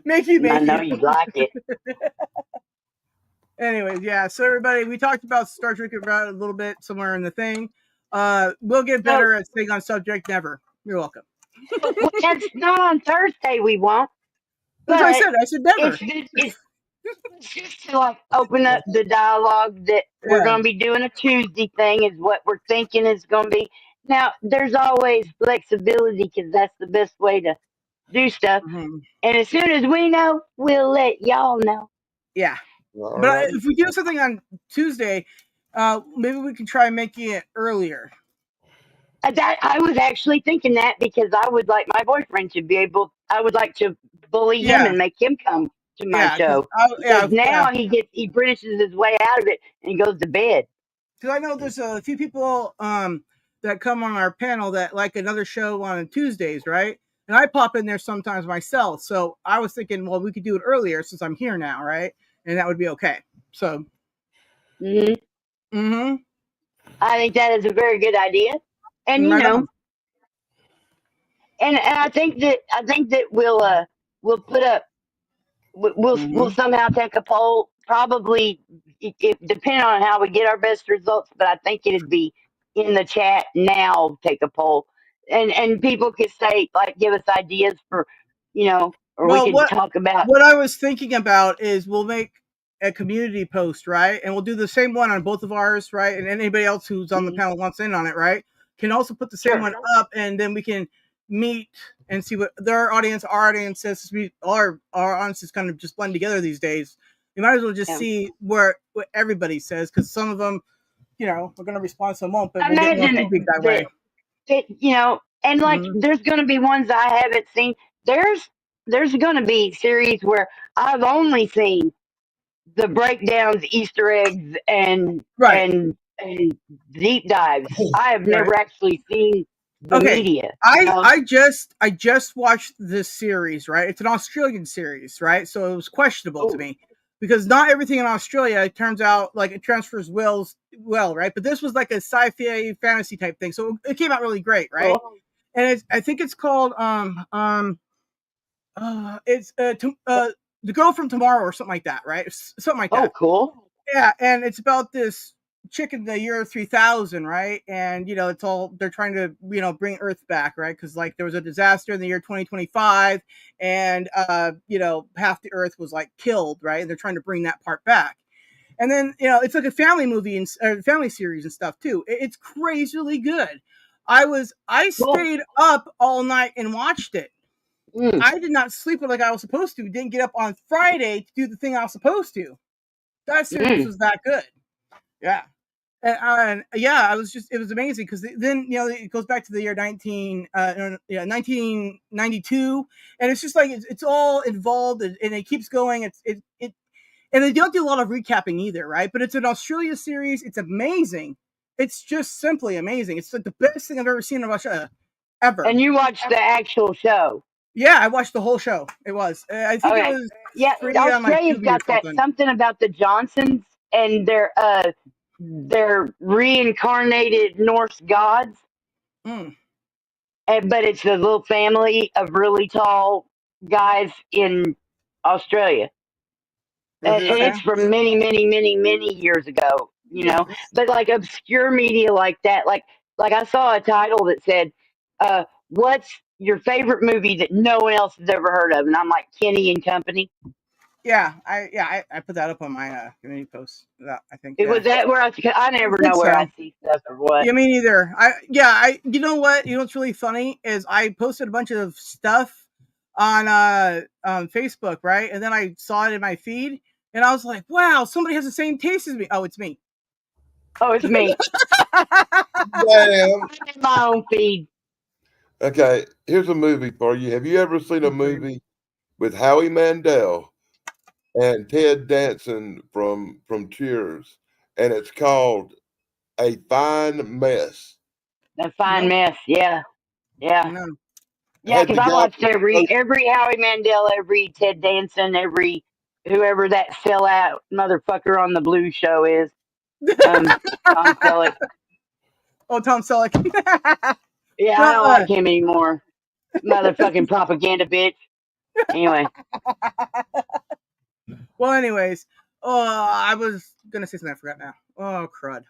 E: Make you.
C: I know you'd like it.
E: Anyways, yeah. So everybody, we talked about Star Trek about a little bit somewhere in the thing. We'll get better at staying on subject. Never. You're welcome.
C: That's not on Thursday. We won't.
E: That's what I said. I said never.
C: It's just to like open up the dialogue that we're going to be doing a Tuesday thing is what we're thinking is going to be. Now, there's always flexibility because that's the best way to do stuff.
E: Mm-hmm.
C: And as soon as we know, we'll let y'all know.
E: Yeah. But if we do something on Tuesday, maybe we can try making it earlier.
C: I was actually thinking that because I would like my boyfriend to be able. I would like to bully him and make him come to my show. Because now he Britishes his way out of it and he goes to bed.
E: Because I know there's a few people that come on our panel that like another show on Tuesdays, right? And I pop in there sometimes myself. So I was thinking, well, we could do it earlier since I'm here now, right? And that would be okay. So.
C: I think that is a very good idea. And you know, and I think that we'll put up we'll somehow take a poll, probably depending on how we get our best results. But I think it'd be in the chat now. Take a poll, and people could say like give us ideas for, or we could talk about.
E: What I was thinking about is we'll make a community post, right? And we'll do the same one on both of ours, right? And anybody else who's on the panel wants in on it, right? Can also put the same one up, and then we can meet and see what their audience, our audience says. Our audiences kind of just blend together these days. You might as well just see what everybody says, because some of them, we're going to respond, some won't, but we'll get more feedback that way.
C: And like there's going to be ones I haven't seen. There's going to be series where I've only seen the breakdowns, Easter eggs, and deep dives. I have never actually seen the media.
E: I just watched this series, right? It's an Australian series, right? So it was questionable to me, because not everything in Australia, it turns out, like, it transfers well, right? But this was like a sci-fi fantasy type thing, so it came out really great, right? And I think it's called it's The Girl from Tomorrow or something like that, right? Something like that.
C: Oh, cool.
E: Yeah, and it's about this chick in the year 3000, right? And it's all, they're trying to bring Earth back, right? Because like there was a disaster in the year 2025, and half the Earth was like killed, right? And they're trying to bring that part back. And then it's like a family movie and family series and stuff too. It's crazily good. I stayed up all night and watched it. I did not sleep like I was supposed to. Didn't get up on Friday to do the thing I was supposed to. That series was that good. Yeah. And it was amazing, because then it goes back to the year 1992, and it's just like it's all involved, and it keeps going. And they don't do a lot of recapping either, right? But it's an Australia series. It's amazing. It's just simply amazing. It's like the best thing I've ever seen in Australia, ever.
C: And you watched the actual show?
E: Yeah, I watched the whole show. It was. I think it was.
C: Yeah, Australia's got that something about the Johnsons and their reincarnated Norse gods. But it's a little family of really tall guys in Australia. And it's from many, many, many, many years ago, But like obscure media like that, like I saw a title that said, what's your favorite movie that no one else has ever heard of? And I'm like, Kenny and Company.
E: Yeah, I put that up on my community post. I think
C: it was that where I never know where I see stuff or what.
E: Yeah, me neither. You know what? What's really funny is I posted a bunch of stuff on Facebook, right? And then I saw it in my feed, and I was like, "Wow, somebody has the same taste as me." Oh, it's me.
C: Oh, it's me.
A: Damn.
C: I'm in my own feed.
A: Okay, here's a movie for you. Have you ever seen a movie with Howie Mandel and Ted Danson from Cheers, and it's called A Fine Mess?
C: A Fine Mess, yeah. Yeah, because I watched every Howie Mandel, every Ted Danson, every whoever that sellout motherfucker on the Blue Show is. Tom Selleck.
E: Oh, Tom Selleck.
C: Yeah, I don't like him anymore. Motherfucking propaganda bitch. Anyway.
E: Well, anyways. I was going to say something I forgot now. Oh, crud.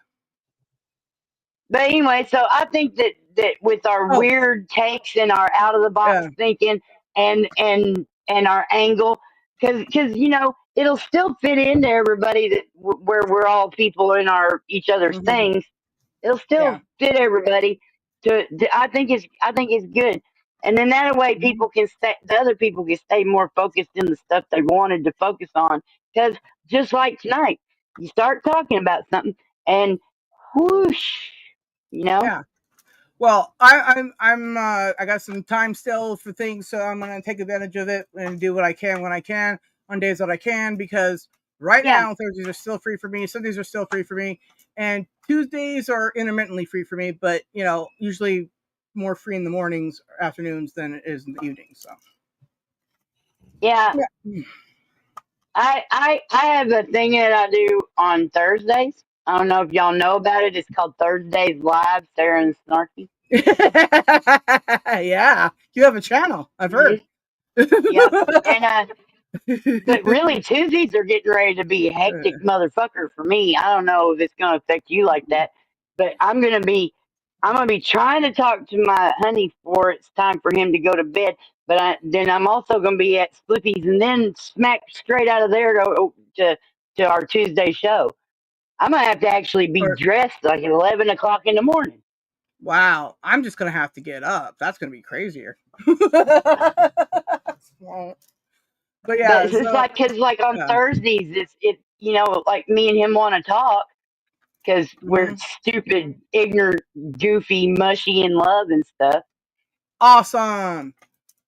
C: But anyway, so I think that with our weird takes and our out of the box thinking and our angle, because it'll still fit into everybody that where we're all people in each other's things. It'll still fit everybody. I think it's good, and then that way people can the other people can stay more focused in the stuff they wanted to focus on. Because just like tonight, you start talking about something, and whoosh,
E: Yeah. Well, I got some time still for things, so I'm gonna take advantage of it and do what I can when I can on days that I can, because right now Thursdays are still free for me, Sundays are still free for me, and Tuesdays are intermittently free for me, but usually more free in the mornings or afternoons than it is in the evenings. So
C: I have a thing that I do on Thursdays. I don't know if y'all know about it. It's called Thursdays Live, Sarah and Snarky.
E: Yeah, you have a channel. I've heard.
C: Yeah, and but really Tuesdays are getting ready to be a hectic motherfucker for me. I don't know if it's going to affect you like that, but I'm going to be I'm gonna be trying to talk to my honey for it's time for him to go to bed. But then I'm also gonna be at Slippy's and then smack straight out of there to our Tuesday show. I'm gonna have to actually be
E: Or-
C: dressed like at 11 o'clock in the morning.
E: Wow, I'm just gonna have to get up. That's gonna be crazier. But yeah,
C: But it's
E: so
C: like because like on
E: yeah.
C: Thursdays, it like me and him want to talk because we're
E: Mhm.
C: stupid, ignorant, goofy, mushy in love and stuff.
E: Awesome.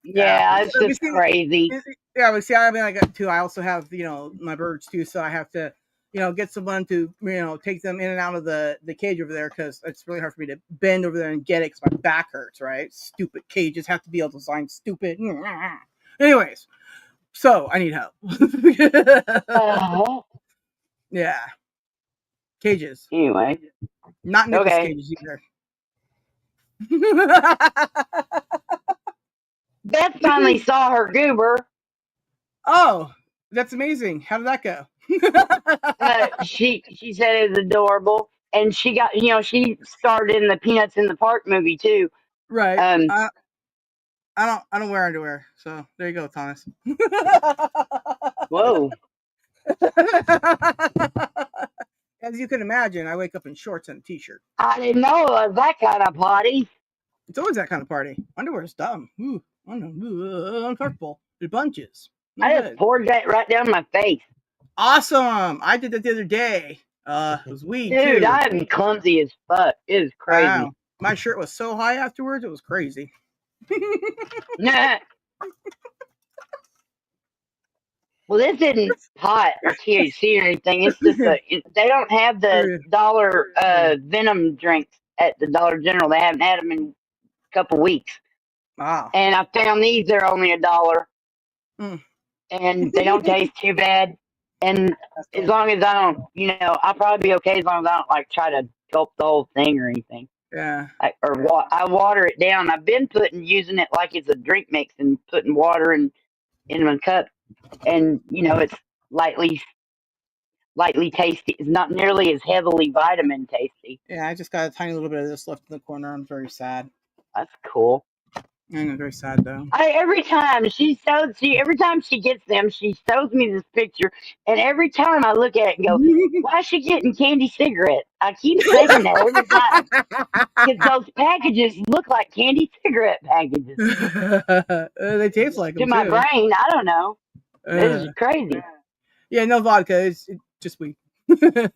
C: Yeah, it's
E: So we
C: just
E: see,
C: crazy.
E: yeah, we see. I mean, I got two. I also have my birds too, so I have to get someone to take them in and out of the cage over there because it's really hard for me to bend over there and get it because my back hurts. Right? Stupid cages have to be able to design stupid. Anyways, so I need help.
C: Uh,
E: Yeah, cages,
C: anyway,
E: not Nicholas
C: okay.
E: cages either.
C: Beth finally saw her goober.
E: Oh, that's amazing. How did that go?
C: She said it was adorable, and she got she starred in the Peanuts in the Park movie too.
E: Right.
C: Um,
E: I don't wear underwear, so there you go, Thomas.
C: whoa.
E: As you can imagine, I wake up in shorts and a t-shirt.
C: I didn't know it was that kind of party.
E: It's always that kind of party. Underwear is dumb. Ooh, I don't know. Uncomfortable. It bunches. No
C: I just
E: good.
C: poured that right down my face.
E: Awesome. I did that the other day. It was weed
C: Dude,
E: too.
C: I'm clumsy as fuck. It was crazy.
E: Wow. My shirt was so high afterwards, it was crazy.
C: Nah. Well, this isn't pot or THC or anything. It's just they don't have the dollar venom drinks at the Dollar General. They haven't had them in a couple weeks.
E: Wow.
C: And I found these. They're only $1.
E: Mm.
C: And they don't taste too bad. And as long as I don't, I'll probably be okay as long as I don't like try to gulp the whole thing or anything.
E: Yeah.
C: I water it down. I've been using it like it's a drink mix and putting water in a cup, and it's lightly tasty. It's not nearly as heavily vitamin tasty.
E: Yeah, I just got a tiny little bit of this left in the corner. I'm very sad.
C: That's cool.
E: I'm very sad though.
C: Every time she gets them, she shows me this picture, and every time I look at it and go, "Why is she getting candy cigarettes?" I keep saying that every time because those packages look like candy cigarette packages.
E: They taste like them
C: to my
E: too.
C: brain. I don't know. This is crazy.
E: Yeah, no vodka. It's just weed. But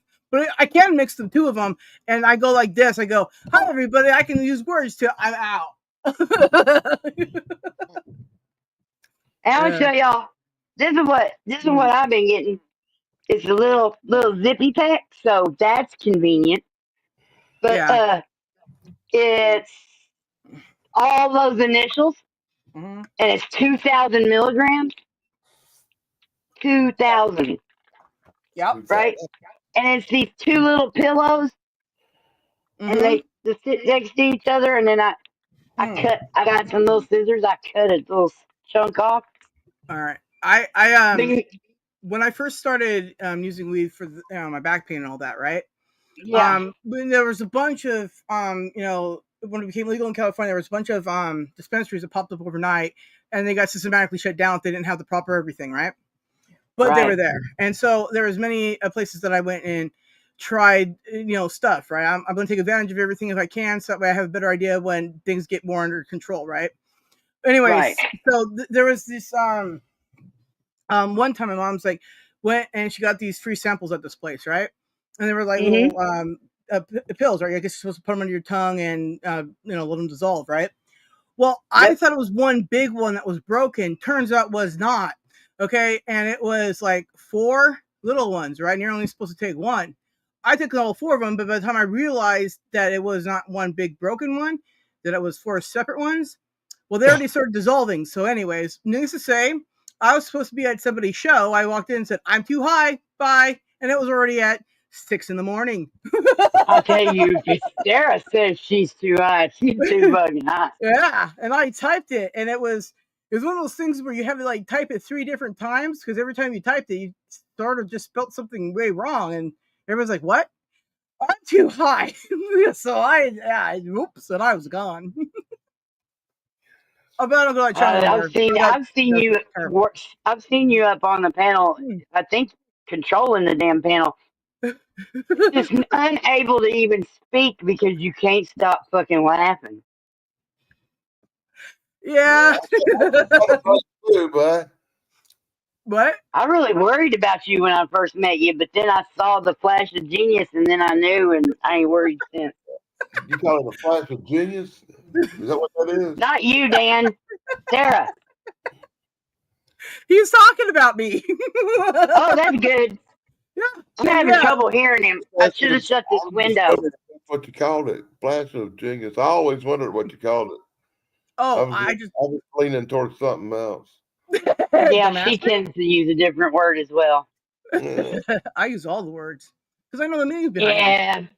E: I can mix the two of them, and I go like this. I go, "Hi, everybody. I can use words to I'm out."
C: And I'll show y'all. This is what I've been getting. It's a little zippy pack, so that's convenient. But it's all those initials, and it's 2,000 milligrams. 2,000.
E: Yep.
C: Right. And it's these two little pillows, and they sit next to each other. And then I got some little scissors. I cut a little chunk off.
E: All right. I when I first started using weed for my back pain and all that, right?
C: Yeah.
E: When there was a bunch of when it became legal in California, there was a bunch of dispensaries that popped up overnight, and they got systematically shut down if they didn't have the proper everything, right? But they were there, and so there was many places that I went and tried stuff, right? I'm going to take advantage of everything if I can, so that way I have a better idea when things get more under control, right? Anyways, so there was this one time my mom's like went and she got these free samples at this place, right? And they were like little pills, right? I guess you're supposed to put them under your tongue and let them dissolve, right? Well, I thought it was one big one that was broken. Turns out was not. Okay, and it was like 4 little ones, right? And you're only supposed to take one. I took all 4 of them, but by the time I realized that it was not one big broken one, that it was 4 separate ones, well, they already started dissolving. So anyways, needless to say, I was supposed to be at somebody's show. I walked in and said, "I'm too high, bye." And it was already at 6 a.m.
C: I'll tell you, Sarah says she's too high. She's too fucking high.
E: Yeah, and I typed it, and it was one of those things where you have to like type it 3 different times because every time you typed it, you sort of just spelt something way wrong, and everyone's like, "What?" I'm too high. So oops, and I was gone. I bet I'm gonna try
C: I've seen you. I've seen you up on the panel. I think controlling the damn panel. Just unable to even speak because you can't stop fucking laughing.
E: Yeah.
A: Too, boy.
E: What?
C: I really worried about you when I first met you, but then I saw the flash of genius, and then I knew, and I ain't worried since.
A: You call it a flash of genius? Is that what that is?
C: Not you, Dan. Sarah.
E: He's talking about me.
C: Oh, that's good.
E: Yeah.
C: I'm having trouble hearing him. I should have shut this window.
A: That's what you called it. Flash of genius. I always wondered what you called it.
E: Oh,
A: I was leaning towards something else.
C: Yeah, she tends to use a different word as well.
A: Yeah.
E: I use all the words because I know the meanings behind
C: them.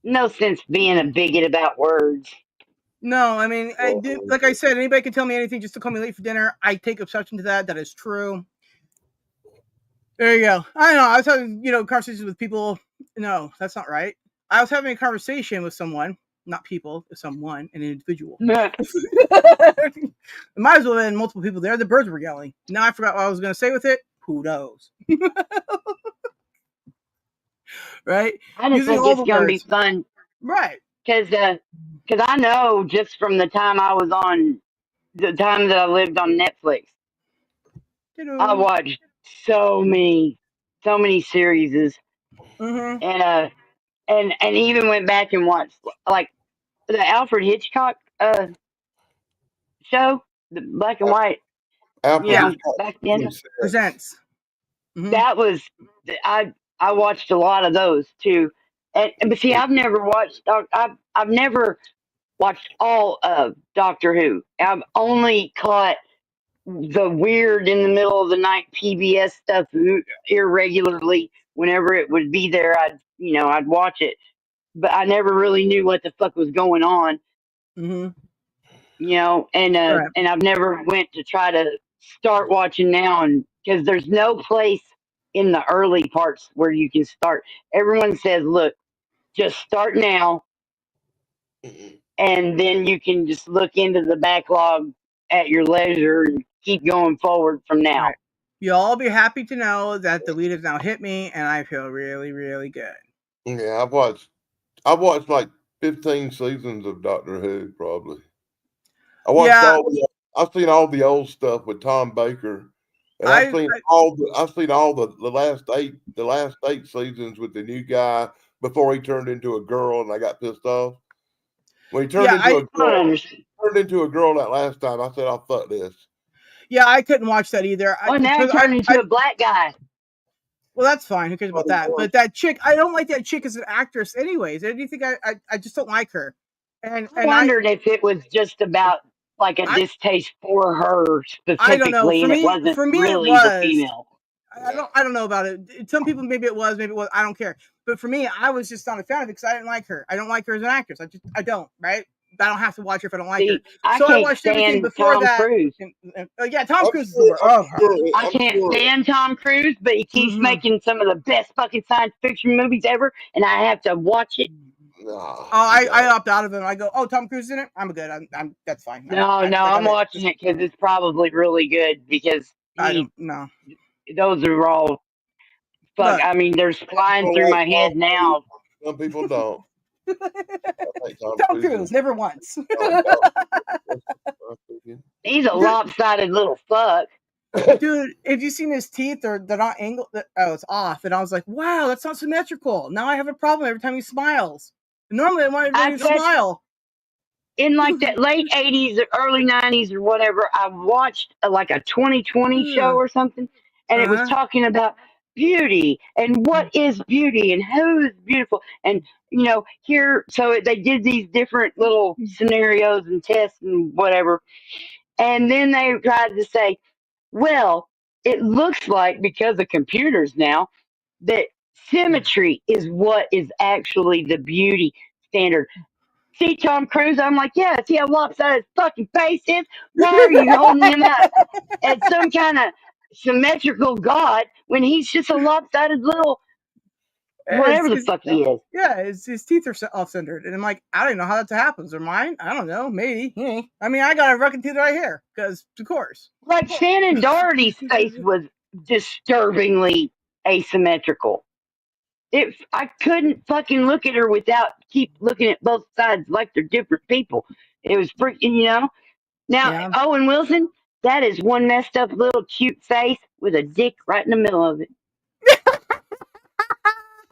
C: No sense being a bigot about words.
E: No, I mean, like I said, anybody can tell me anything just to call me late for dinner. I take exception to that. That is true. There you go. I know. I was having, conversations with people. No, that's not right. I was having a conversation with someone, not people, someone, an individual. Might as well have been multiple people there. The birds were yelling. Now I forgot what I was going to say with it. Who knows? Right?
C: I just think it's going to be fun.
E: Right.
C: Because I know just from the time the time that I lived on Netflix, I watched so many series, and even went back and watched like the Alfred Hitchcock show, the black and white.
A: Alfred
C: back then
E: Presents.
C: That was I watched a lot of those too, but see, I've never watched all of Doctor Who. I've only caught the weird in the middle of the night PBS stuff irregularly. Whenever it would be there, I'd watch it, but I never really knew what the fuck was going on. And I've never went to try to start watching now, and because there's no place in the early parts where you can start. Everyone says, look, just start now, and then you can just look into the backlog at your leisure and keep going forward from now.
E: Right. You'll all be happy to know that the lead has now hit me, and I feel really, really good.
A: Yeah, I've watched like 15 seasons of Doctor Who, probably. I've seen all the old stuff with Tom Baker. And I've seen all the last eight seasons with the new guy before he turned into a girl, and I got pissed off. When he turned into a girl that last time, I said, "Oh, fuck this."
E: Yeah, I couldn't watch that either.
C: Now he turned into a black guy.
E: Well, that's fine. Who cares about that? But that chick, I don't like that chick as an actress, anyways. I think I just don't like her. And
C: I wondered if it was just about like a distaste for her specifically.
E: I don't know. For me,
C: really
E: it was.
C: The female.
E: I don't know about it. Some people maybe it was, maybe it was. I don't care. But for me, I was just not a fan of it because I didn't like her. I don't like her as an actress. I don't. Right? I don't have to watch her if I don't like her.
C: So I watched everything before
E: Tom Cruise. Yeah, Tom Cruise is the
C: worst. I can't stand Tom Cruise, but he keeps making some of the best fucking science fiction movies ever, and I have to watch it.
E: I opt out of it. I go, oh, Tom Cruise is in it? I'm good. I'm that's fine.
C: I'm watching it because it's probably really good because
E: I don't know.
C: Those are all fuck. I mean, they're flying through my head now.
A: Some people don't.
E: Tom Cruise, never once.
C: He's a lopsided little fuck.
E: Dude, have you seen his teeth? They're not angled. Oh, it's off. And I was like, wow, that's not symmetrical. Now I have a problem every time he smiles. Normally I want to smile.
C: In like that late 80s or early 90s or whatever, I watched like a 2020 show or something, and it was talking about beauty and what is beauty and who is beautiful. And, so they did these different little scenarios and tests and whatever. And then they tried to say, well, it looks like because of computers now that symmetry is what is actually the beauty standard. See Tom Cruise? I'm like, yeah, see how lopsided his fucking face is? Why are you holding him up as some kind of symmetrical god when he's just a lopsided little Whatever the fuck he is.
E: Yeah, his teeth are off-centered. And I'm like, I don't know how that happens. Or mine? I don't know. Maybe. I mean, I got a fucking tooth right here. Because, of course.
C: Like, Shannon Doherty's face was disturbingly asymmetrical. I couldn't fucking look at her without keep looking at both sides like they're different people. It was freaking, you know. Now, Owen Wilson, that is one messed up little cute face with a dick right in the middle of it.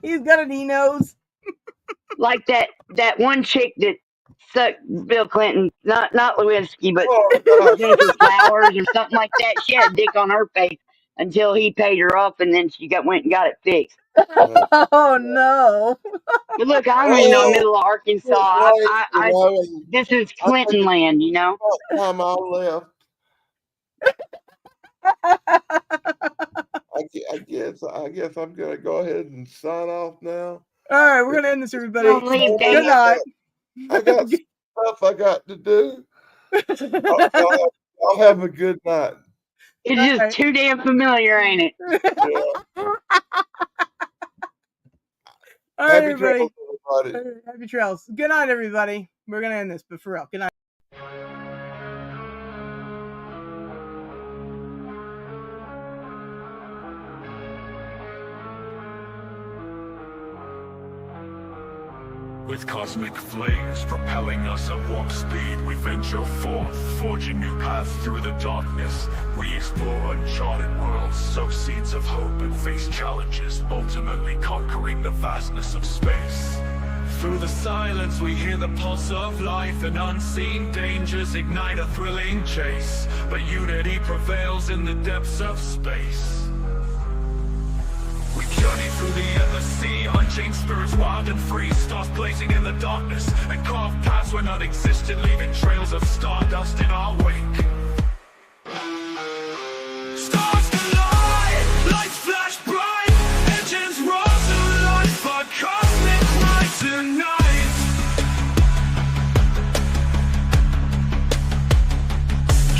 E: He's got an E-nose.
C: Like that one chick that sucked Bill Clinton, not Lewinsky, but Jennifer Flowers or something like that. She had a dick on her face until he paid her off, and then she went and got it fixed.
E: Oh no!
C: But look, I'm in the middle of Arkansas. This is Clinton land, you know.
A: Time I left. I guess I'm gonna go ahead and sign off now.
E: All right, we're gonna end this, everybody.
C: Good
E: night.
A: I got stuff I got to do. I'll have a good night.
C: It's just too damn familiar, ain't it?
E: Yeah. All right, everybody. Happy trails. Good night, everybody. We're gonna end this, but for real, good night.
G: With cosmic flames propelling us at warp speed, we venture forth, forging new paths through the darkness. We explore uncharted worlds, sow seeds of hope, and face challenges, ultimately conquering the vastness of space. Through the silence we hear the pulse of life, and unseen dangers ignite a thrilling chase. But unity prevails in the depths of space. We journey through the endless sea, unchained spirits wild and free, stars blazing in the darkness, and carved paths where none existed, leaving trails of stardust in our wake. Stars collide, lights flash bright, engines roar to life, a cosmic ride tonight.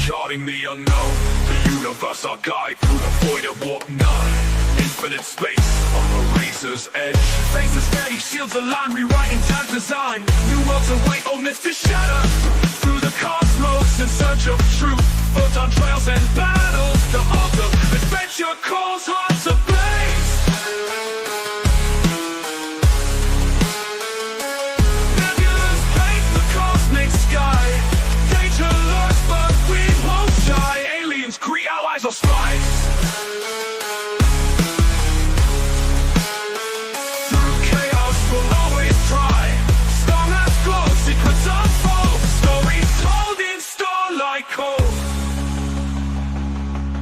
G: Charting the unknown, the universe our guide through the void of warp 9. Infinite space on the razor's edge. Faces steady, shields align, rewriting time's design. New worlds await, old myths to shatter. Through the cosmos in search of truth, photon trails and battles to alter. Adventure calls hearts ablaze. Nebulas paint the cosmic sky. Danger lurks, but we won't shy. Aliens, Kree allies or spies.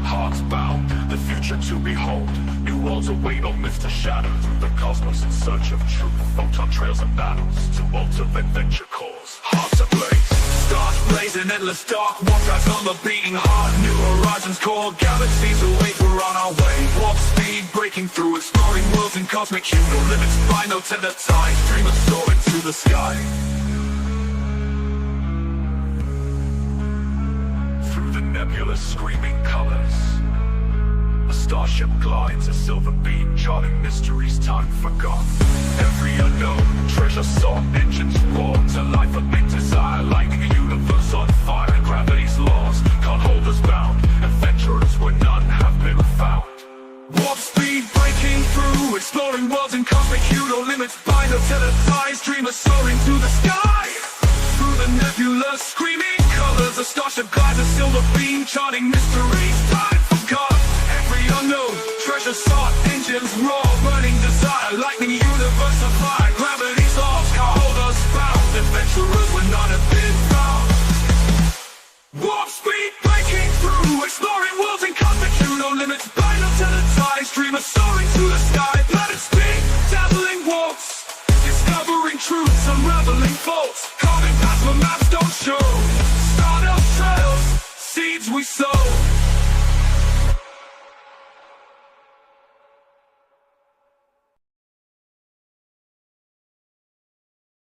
G: Hearts bound, the future to behold. New worlds await, old myths to shatter. Through the cosmos in search of truth, photon trails and battles to alter adventure calls. Hearts ablaze, stars blazing, endless dark warp drives on the beating heart. New horizons call, galaxies await, we're on our way. Warp speed breaking through, exploring worlds in cosmic hue. No limits, by no tender ties, dream of soaring through the sky. Nebulous screaming colors. A starship glides, a silver beam, charting mysteries time forgot. Every unknown treasure sought, engines roar to life a big desire, lighting a universe on fire. Gravity's laws can't hold us bound, adventurers where none have been found. Warp speed breaking through, exploring worlds in cosmic hue. No limits by no tethered ties, dreamers soaring to the sky. Through the nebula screaming colors, a starship glides, a silver beam, charting mysteries time forgot. Every unknown treasure sought, engines roar, burning desire, lightning universe of fire. Gravity's laws can't hold us bound, adventurers where none have been found. Warp speed breaking through, exploring worlds in cosmic hue. No limits by no tethered ties, dreamers soaring to the sky. Planet speed, dazzling walks, discovering truths, unraveling faults. Carving paths where maps don't show. Stardust trails, seeds we sow.